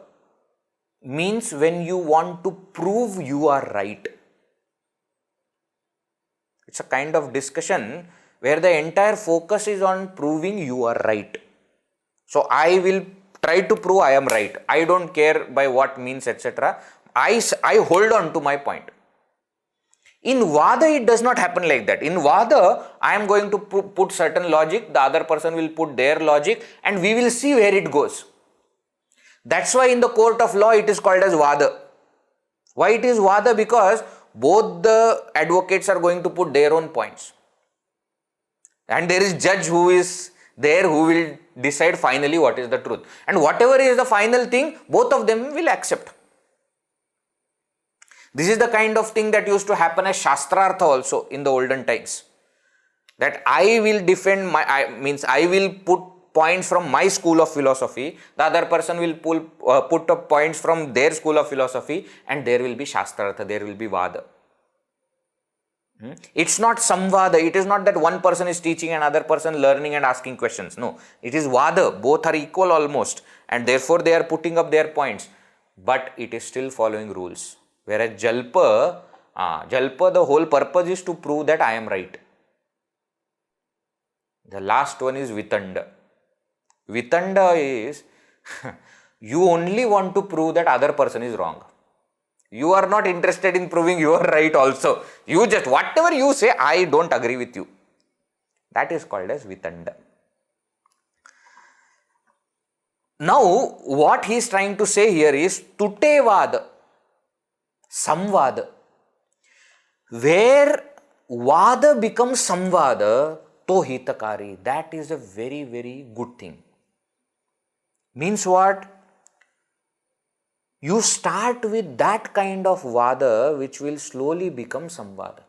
means when you want to prove you are right. It's a kind of discussion where the entire focus is on proving you are right. So, I will try to prove I am right. I don't care by what means, etc. I hold on to my point. In Vada, it does not happen like that. In Vada, I am going to put certain logic, the other person will put their logic, and we will see where it goes. That's why in the court of law, it is called as Vada. Why it is Vada? Because both the advocates are going to put their own points. And there is judge who is there who will decide finally what is the truth. And whatever is the final thing, both of them will accept. This is the kind of thing that used to happen as Shastrartha also in the olden times. That I will defend I will put points from my school of philosophy, the other person will put up points from their school of philosophy, and there will be Shastrartha, there will be Vada. It's not Samvada, it is not that one person is teaching and another person learning and asking questions. No, it is Vada, both are equal almost, and therefore they are putting up their points, but it is still following rules. Whereas Jalpa, the whole purpose is to prove that I am right. The last one is Vitanda. Vitanda is you only want to prove that other person is wrong. You are not interested in proving you are right also. You just, whatever you say, I don't agree with you. That is called as Vitanda. Now, what he is trying to say here is Tutevada, Samvada. Where Vada becomes Samvada, to hitakari, that is a very, very good thing. Means what? You start with that kind of Vada which will slowly become Samvada.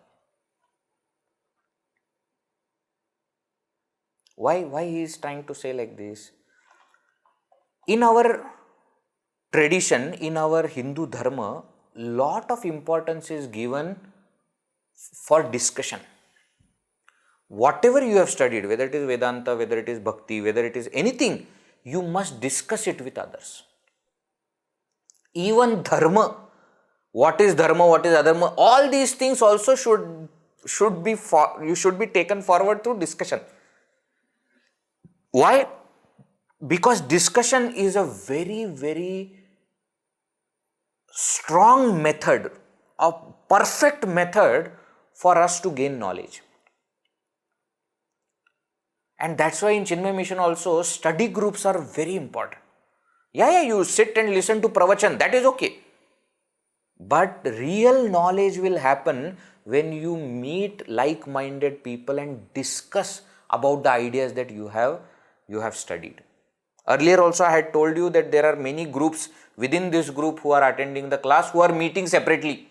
Why he is trying to say like this? In our tradition, in our Hindu Dharma, lot of importance is given for discussion. Whatever you have studied, whether it is Vedanta, whether it is Bhakti, whether it is anything, you must discuss it with others. Even Dharma, what is Dharma, what is Adharma, all these things also should be taken forward through discussion. Why? Because discussion is a very, very strong method, a perfect method for us to gain knowledge. And that's why in Chinmaya Mission also, study groups are very important. Yeah, you sit and listen to pravachan, that is okay. But real knowledge will happen when you meet like-minded people and discuss about the ideas that you have studied. Earlier also I had told you that there are many groups within this group who are attending the class who are meeting separately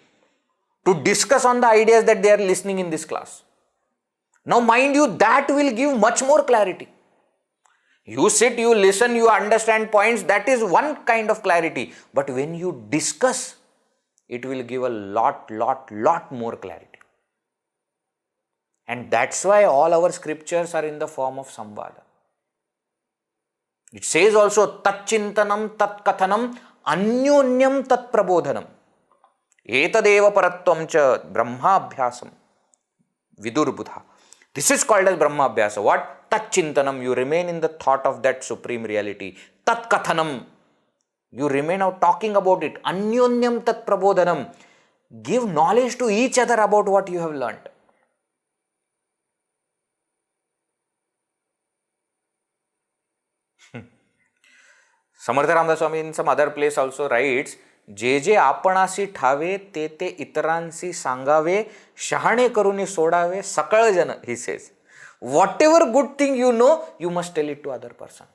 to discuss on the ideas that they are listening in this class. Now mind you, that will give much more clarity. You sit, you listen, you understand points, that is one kind of clarity. But when you discuss, it will give a lot more clarity. And that's why all our scriptures are in the form of Samvada. It says also, Tat Chintanam, Tat Kathanam, Anyonyam Tat Prabodhanam. Etadeva Paratvam Cha Brahmabhyasam Vidurbudha. This is called as Brahmabhyasa. What? Tat Chintanam, you remain in the thought of that supreme reality. Tat Kathanam, you remain out talking about it. Anyonyam Tat Prabodhanam, give knowledge to each other about what you have learnt. Samarth Ramdas Swami in some other place also writes, जे जे आपणासी ठावे ते ते इतरांसी सांगावे, शहाणे करूनी सोडावे सकळ जन. He says, whatever good thing you know, you must tell it to other person.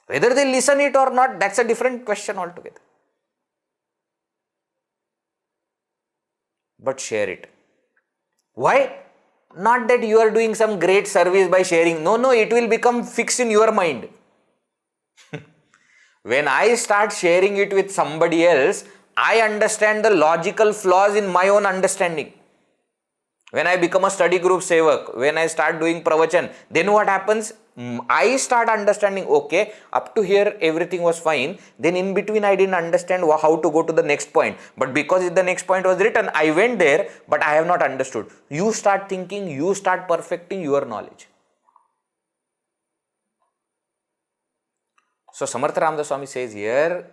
Whether they listen it or not, that's a different question altogether. But share it. Why? Not that you are doing some great service by sharing. No, it will become fixed in your mind. When I start sharing it with somebody else, I understand the logical flaws in my own understanding. When I become a study group sevak, when I start doing pravachan, then what happens? I start understanding, okay, up to here everything was fine. Then in between I didn't understand how to go to the next point. But because the next point was written, I went there, but I have not understood. You start thinking, you start perfecting your knowledge. So Samarth Ramdas Swami says here,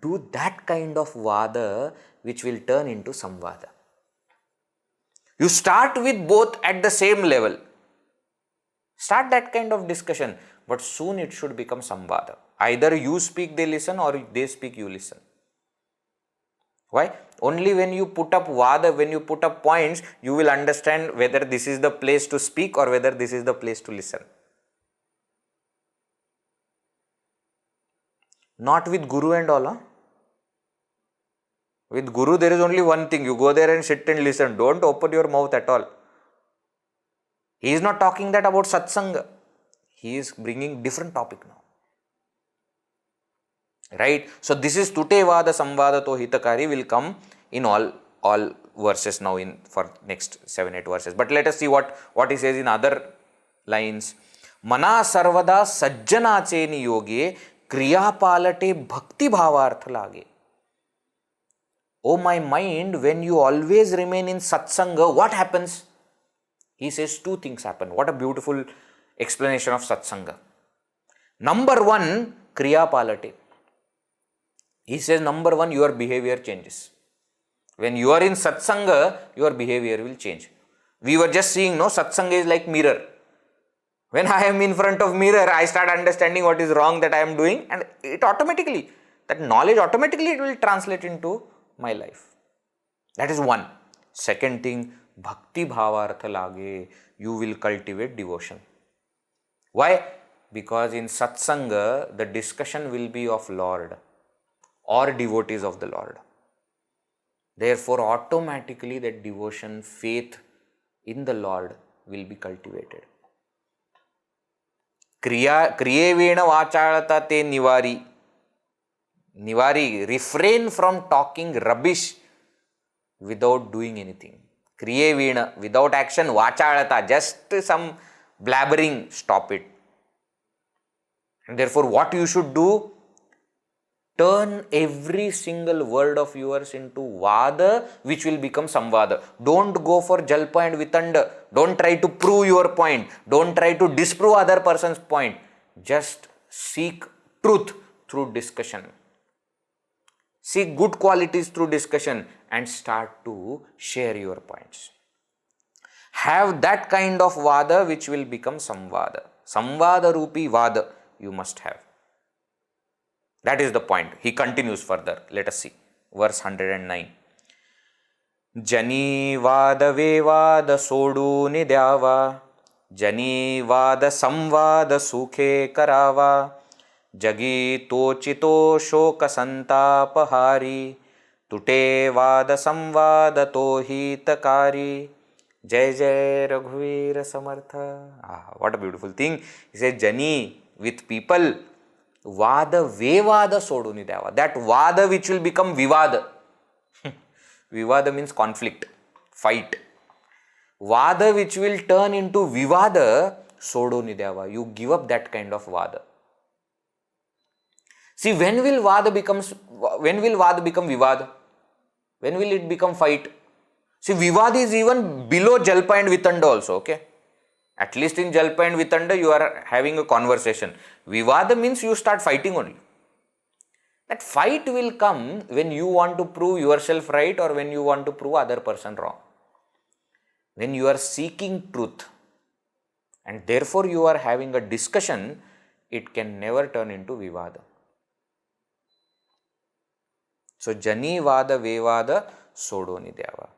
do that kind of vada which will turn into samvada. You start with both at the same level. Start that kind of discussion, but soon it should become samvada. Either you speak, they listen, or they speak, you listen. Why? Only when you put up vada, when you put up points, you will understand whether this is the place to speak or whether this is the place to listen. Not with Guru and all. Huh? With Guru, there is only one thing. You go there and sit and listen. Don't open your mouth at all. He is not talking that about satsanga. He is bringing different topic now. Right? So this is Tute Vada Samvada To Hitakari will come in all verses now for next 7-8 verses. But let us see what he says in other lines. Mana sarvada sajjanache niyoge kriya palate bhakti bhavartha lage. Oh my mind, when you always remain in satsanga, what happens? He says two things happen. What a beautiful explanation of satsanga. Number one, kriya palate. He says number one, your behavior changes. When you are in satsanga, your behavior will change. We were just seeing, no, satsanga is like mirror. When I am in front of mirror, I start understanding what is wrong that I am doing, and it automatically, that knowledge automatically it will translate into my life. That is one. Second thing, bhakti bhavartha lage, you will cultivate devotion. Why? Because in satsanga, the discussion will be of Lord or devotees of the Lord. Therefore, automatically that devotion, faith in the Lord will be cultivated. Kriye vena vachalata te nivari. Nivari, refrain from talking rubbish without doing anything. Kriye vena, without action, vachalata, just some blabbering, stop it. And therefore, what you should do? Turn every single word of yours into vada, which will become samvada. Don't go for jalpa and vitanda. Don't try to prove your point. Don't try to disprove other person's point. Just seek truth through discussion. Seek good qualities through discussion and start to share your points. Have that kind of vada which will become samvada. Samvada rupi vada you must have. That is the point. He continues further. Let us see. Verse 109. Jani vada vevada soduni dyava. Jani vada samvada sukhe karava. Jagi tochito shoka santapahari. Tute vada samvada tohi takari. Jai Jai Raghuvir Samartha. What a beautiful thing. He says, Jani, with people, vada vevada soduni deva. That vada which will become vivada. Vivada means conflict, fight. Vada which will turn into vivada, soduni deva. You give up that kind of vada. See, when will vada become vivada? When will it become fight? See, vivada is even below jalpa and vitanda also, okay? At least in jalpa and vitanda, you are having a conversation. Vivada means you start fighting only. That fight will come when you want to prove yourself right or when you want to prove other person wrong. When you are seeking truth and therefore you are having a discussion, it can never turn into Vivada. So, Jani Vada Vevada Sodoni Deva.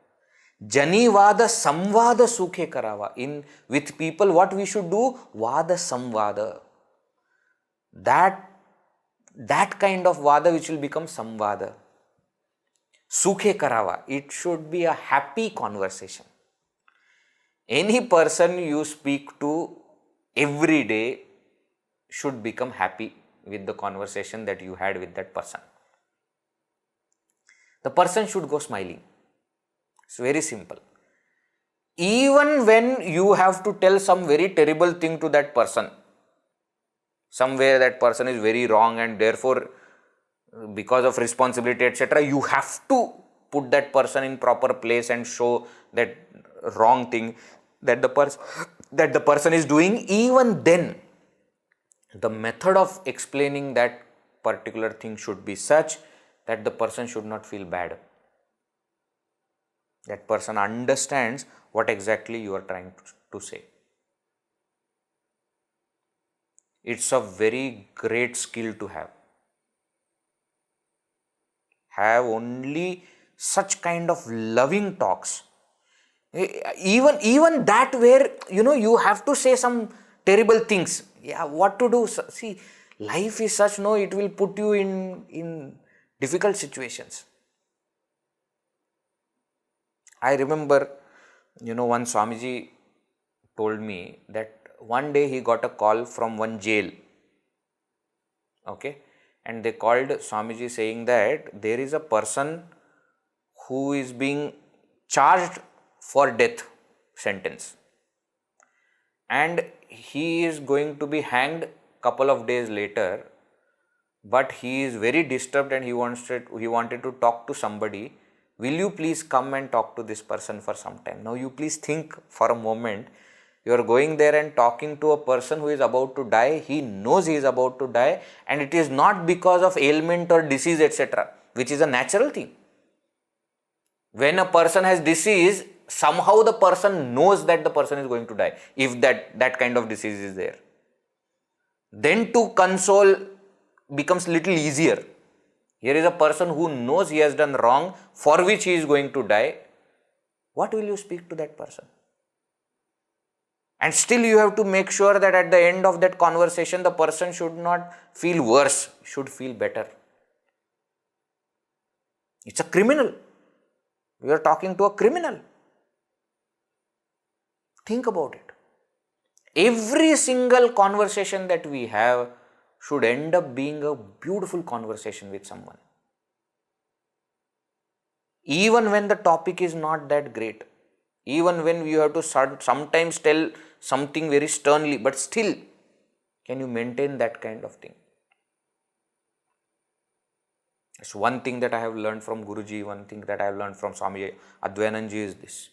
Jani Vada Samvada Sukhe Karava. With people, what we should do? Vada Samvada. That kind of Vada which will become Samvada. Sukhe Karava. It should be a happy conversation. Any person you speak to every day should become happy with the conversation that you had with that person. The person should go smiling. It's very simple. Even when you have to tell some very terrible thing to that person, somewhere that person is very wrong and therefore because of responsibility etc., you have to put that person in proper place and show that wrong thing that the person is doing. Even then, the method of explaining that particular thing should be such that the person should not feel bad. That person understands what exactly you are trying to say. It's a very great skill to have. Have only such kind of loving talks. Even that where you have to say some terrible things. Yeah, what to do? See, life is such, it will put you in difficult situations. I remember, one Swamiji told me that one day he got a call from one jail. Okay. And they called Swamiji saying that there is a person who is being charged for death sentence. And he is going to be hanged couple of days later, but he is very disturbed and he wanted to talk to somebody. Will you please come and talk to this person for some time? Now you please think for a moment. You are going there and talking to a person who is about to die. He knows he is about to die, and it is not because of ailment or disease etc., which is a natural thing. When a person has disease, somehow the person knows that the person is going to die, if that kind of disease is there. Then to console becomes little easier. Here is a person who knows he has done wrong, for which he is going to die. What will you speak to that person? And still you have to make sure that at the end of that conversation, the person should not feel worse, should feel better. It's a criminal. We are talking to a criminal. Think about it. Every single conversation that we have should end up being a beautiful conversation with someone. Even when the topic is not that great, even when you have to sometimes tell something very sternly, but still, can you maintain that kind of thing? It's one thing that I have learned from Guruji, one thing that I have learned from Swami Advayananji is this.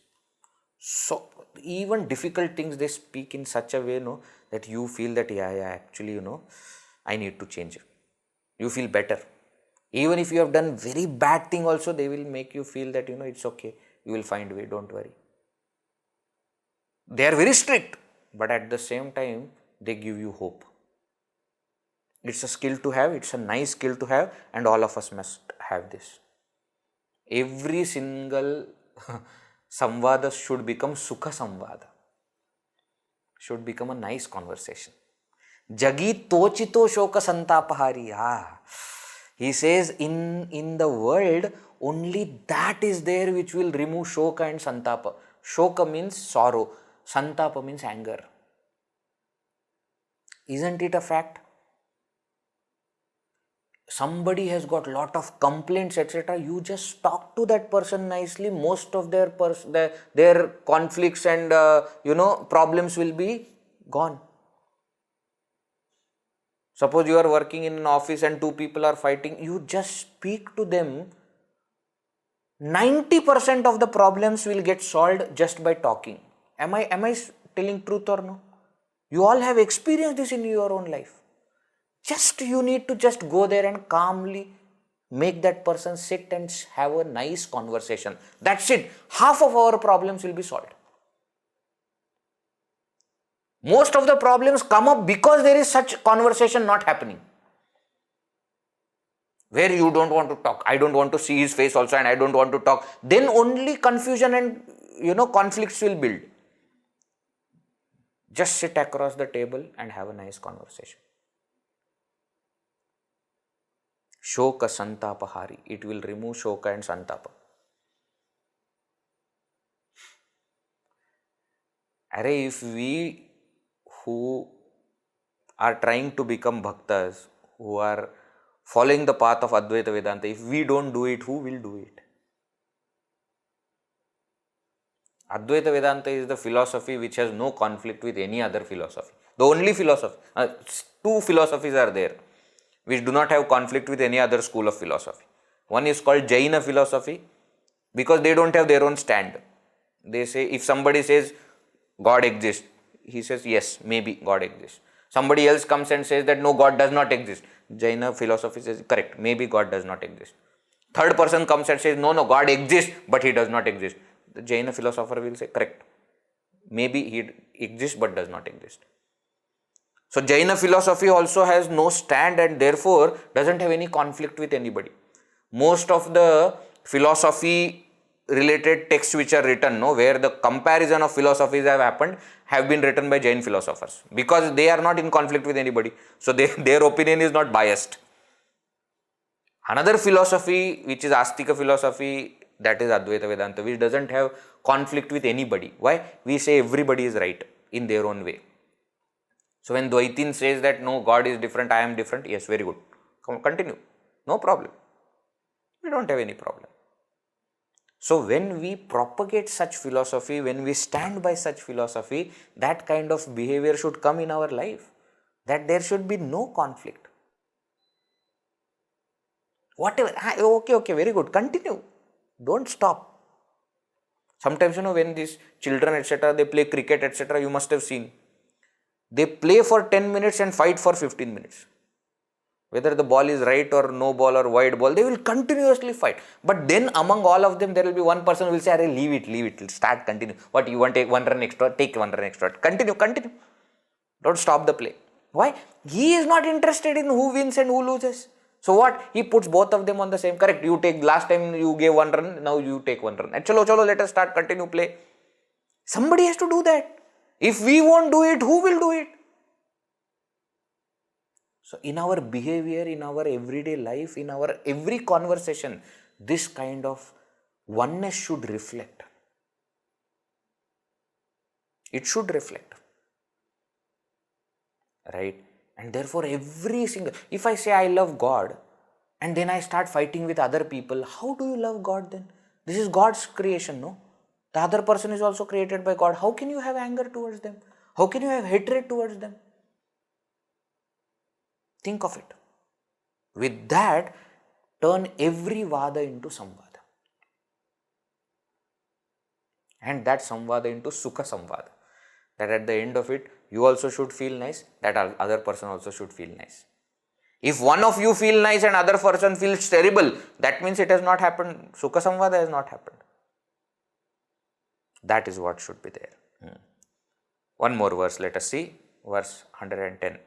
So, even difficult things they speak in such a way, that you feel that, actually, I need to change. You feel better. Even if you have done very bad thing also, they will make you feel that, it's okay. You will find a way, don't worry. They are very strict, but at the same time, they give you hope. It's a skill to have, it's a nice skill to have, and all of us must have this. Every single samvada should become sukha samvada, should become a nice conversation. Jagi tochito shoka santapahari. He says in the world, only that is there which will remove shoka and santapa. Shoka means sorrow, santapa means anger. Isn't it a fact? Somebody has got lot of complaints etc., you just talk to that person nicely, most of their conflicts and problems will be gone. Suppose you are working in an office and two people are fighting, you just speak to them, 90% of the problems will get solved just by talking. Am I telling truth or no? You all have experienced this in your own life. You need to just go there and calmly make that person sit and have a nice conversation. That's it. Half of our problems will be solved. Most of the problems come up because there is such conversation not happening. Where you don't want to talk, I don't want to see his face also and I don't want to talk, then only confusion and conflicts will build. Just sit across the table and have a nice conversation. Shoka santapahari, it will remove shoka and santapa. If we who are trying to become bhaktas, who are following the path of Advaita Vedanta, if we don't do it, who will do it? Advaita Vedanta is the philosophy which has no conflict with any other philosophy. The only philosophy, two philosophies are there which do not have conflict with any other school of philosophy. One is called Jaina philosophy because they don't have their own stand. They say, if somebody says God exists, he says yes, maybe God exists. Somebody else comes and says that no, God does not exist. Jaina philosophy says correct, maybe God does not exist. Third person comes and says no, God exists, but he does not exist. The Jaina philosopher will say correct, maybe he exists but does not exist. So Jaina philosophy also has no stand and therefore doesn't have any conflict with anybody. Most of the philosophy related texts which are written, where the comparison of philosophies have happened, have been written by Jain philosophers because they are not in conflict with anybody. So their opinion is not biased. Another philosophy which is Astika philosophy, that is Advaita Vedanta, which doesn't have conflict with anybody. Why? We say everybody is right in their own way. So when Dvaitin says that no, God is different, I am different, yes, very good. Continue. No problem. We don't have any problem. So when we propagate such philosophy, when we stand by such philosophy, that kind of behavior should come in our life. That there should be no conflict. Whatever, okay, very good, continue. Don't stop. Sometimes, when these children, etc., they play cricket, etc., you must have seen. They play for 10 minutes and fight for 15 minutes. Whether the ball is right or no ball or wide ball, they will continuously fight. But then among all of them, there will be one person who will say, leave it, start, continue. What, you want to take one run extra? Take one run extra. Continue. Don't stop the play. Why? He is not interested in who wins and who loses. So what? He puts both of them on the same. Correct. You take, last time you gave one run, now you take one run. And chalo, let us start, continue, play. Somebody has to do that. If we won't do it, who will do it? So in our behavior, in our everyday life, in our every conversation, this kind of oneness should reflect. It should reflect. Right? And therefore if I say I love God and then I start fighting with other people, how do you love God then? This is God's creation, no? The other person is also created by God. How can you have anger towards them? How can you have hatred towards them? Think of it. With that, turn every vada into samvada. And that samvada into sukha samvada. That at the end of it, you also should feel nice, that other person also should feel nice. If one of you feel nice and other person feels terrible, that means it has not happened. Sukha samvada has not happened. That is what should be there. One more verse, let us see. Verse 110.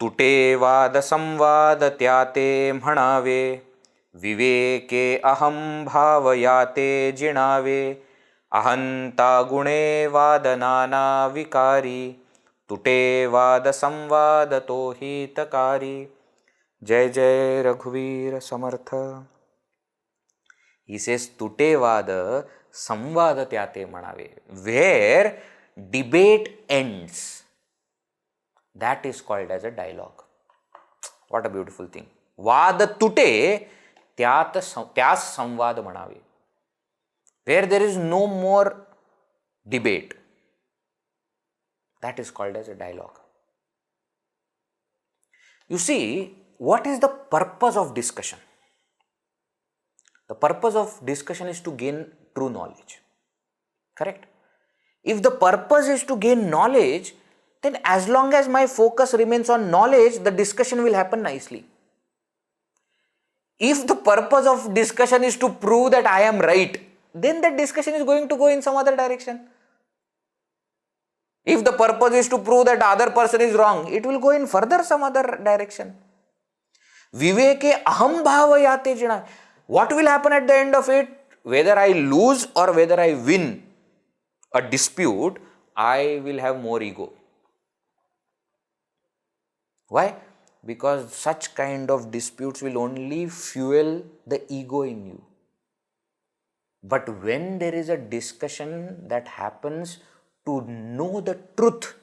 तुटे वाद संवाद त्याते म्हणावे विवेके अहम भावयाते जिणावे अहंता गुणे वाद नाना विकारी तुटे वाद संवाद तो हितकारी. जय जय रघुवीर समर्थ. He says तुटे वाद संवाद त्याते म्हणावे. Where debate ends, that is called as a dialogue. What a beautiful thing. Vada tute tyas samvad manaave. Where there is no more debate, that is called as a dialogue. You see, what is the purpose of discussion? The purpose of discussion is to gain true knowledge. Correct? If the purpose is to gain knowledge, then as long as my focus remains on knowledge, the discussion will happen nicely. If the purpose of discussion is to prove that I am right, then that discussion is going to go in some other direction. If the purpose is to prove that other person is wrong, it will go in further some other direction. Viveke aham bhavayate jina. What will happen at the end of it? Whether I lose or whether I win a dispute, I will have more ego. Why? Because such kind of disputes will only fuel the ego in you. But when there is a discussion that happens to know the truth,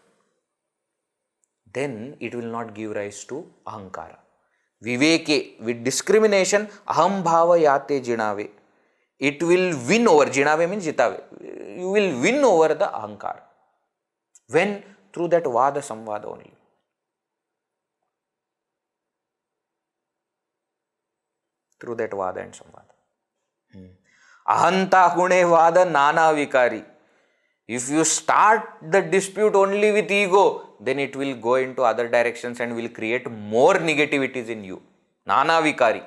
then it will not give rise to ahankara. Viveke, with discrimination, aham bhava yate jinave. It will win over, jinave means jitave. You will win over the ahankara. When? Through that vada samvada only. Through that vada and samvada. Ahanta hune vada nana vikari. If you start the dispute only with ego, then it will go into other directions and will create more negativities in you. Nana vikari.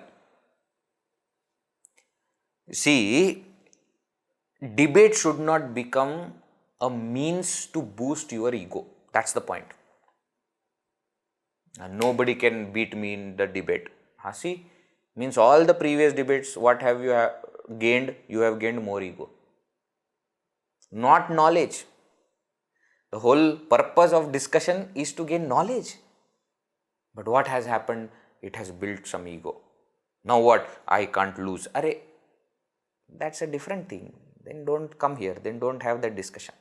See, debate should not become a means to boost your ego. That's the point. And nobody can beat me in the debate. See, means all the previous debates, what have you gained? You have gained more ego. Not knowledge. The whole purpose of discussion is to gain knowledge. But what has happened? It has built some ego. Now what? I can't lose. Arey, that's a different thing. Then don't come here. Then don't have that discussion.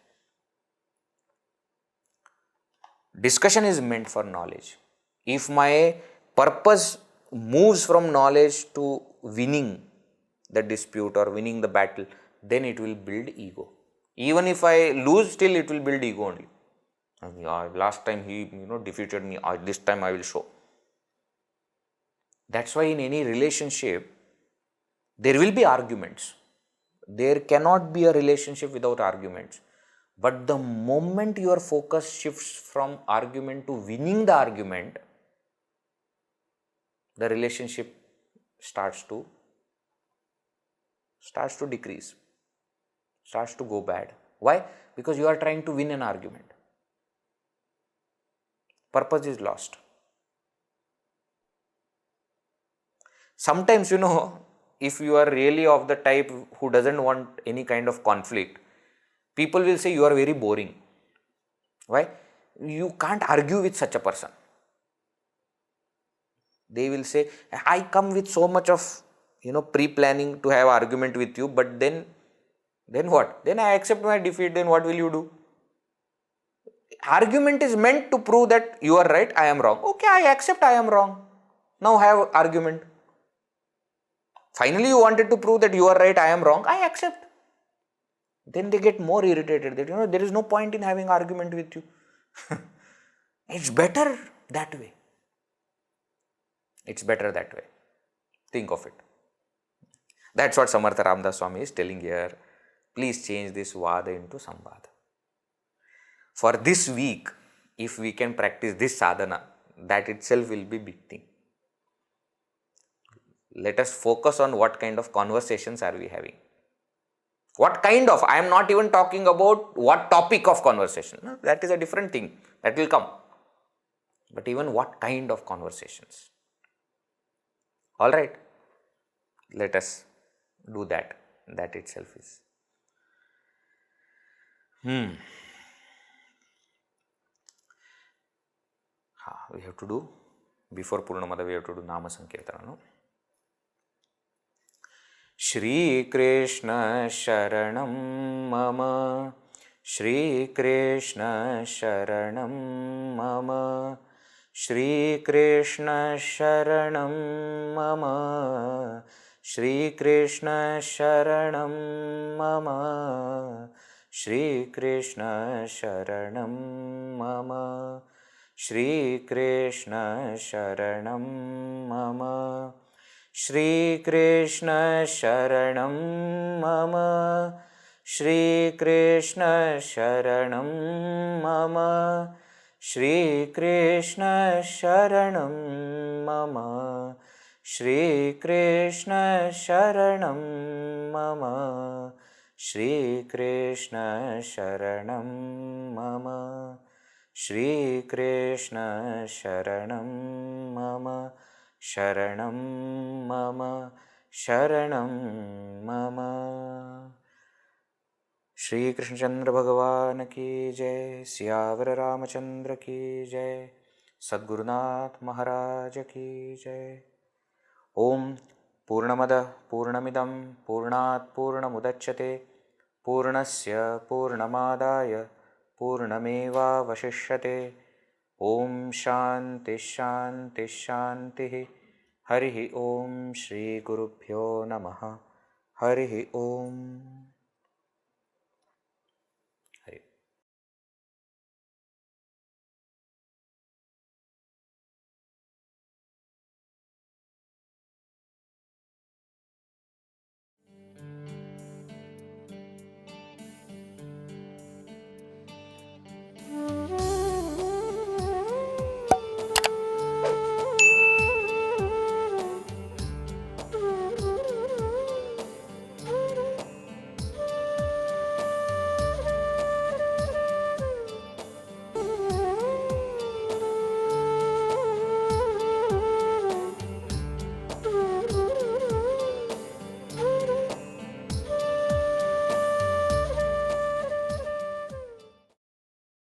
Discussion is meant for knowledge. If my purpose moves from knowledge to winning the dispute or winning the battle, then it will build ego. Even if I lose, still it will build ego only. Last time he defeated me, this time I will show. That's why in any relationship, there will be arguments. There cannot be a relationship without arguments. But the moment your focus shifts from argument to winning the argument, the relationship starts to decrease, starts to go bad. Why? Because you are trying to win an argument. Purpose is lost. Sometimes, if you are really of the type who doesn't want any kind of conflict, people will say you are very boring. Why? You can't argue with such a person. They will say, I come with so much of pre-planning to have argument with you, but then what? Then I accept my defeat, then what will you do? Argument is meant to prove that you are right, I am wrong. Okay, I accept I am wrong. Now have argument. Finally you wanted to prove that you are right, I am wrong, I accept. Then they get more irritated that there is no point in having argument with you. It's better that way. It's better that way. Think of it. That's what Samarth Ramdas Swami is telling here. Please change this vada into samvada. For this week, if we can practice this sadhana, that itself will be big thing. Let us focus on what kind of conversations are we having. What kind of? I am not even talking about what topic of conversation. No, that is a different thing. That will come. But even what kind of conversations. Alright. Let us do that. That itself is. We have to do, before Purnamada, we have to do Nama Sankirtana. No? Shri Krishna Sharanam Mama, Shri Krishna Sharanam Mama, Shri Krishna Sharanam Mama, Shri Krishna Sharanam Mama, Shri Krishna Sharanam Mama, Shri Krishna Sharanam Mama, Shri Krishna Sharanam Mama, Shri Krishna Sharanam Mama, Shri Krishna Sharanam Mama, Shri Krishna Sharanam Mama, Shri Krishna Sharanam Mama, Shri Krishna Sharanam Mama, Sharanam Mama, Sharanam Mama. Shri Krishna Chandra Bhagavan ki jai, Siyavar Ramachandra ki jai, Sadgurunath Maharaj ki jai. Om Purnamada Purnamidam Purnat Purnamudachyate Purnasya Purnamadaya Purnameva Vashishyate. Om Shanti Shanti Shanti. Harihi Om Shri Gurubhyo Namaha. Harihi Om.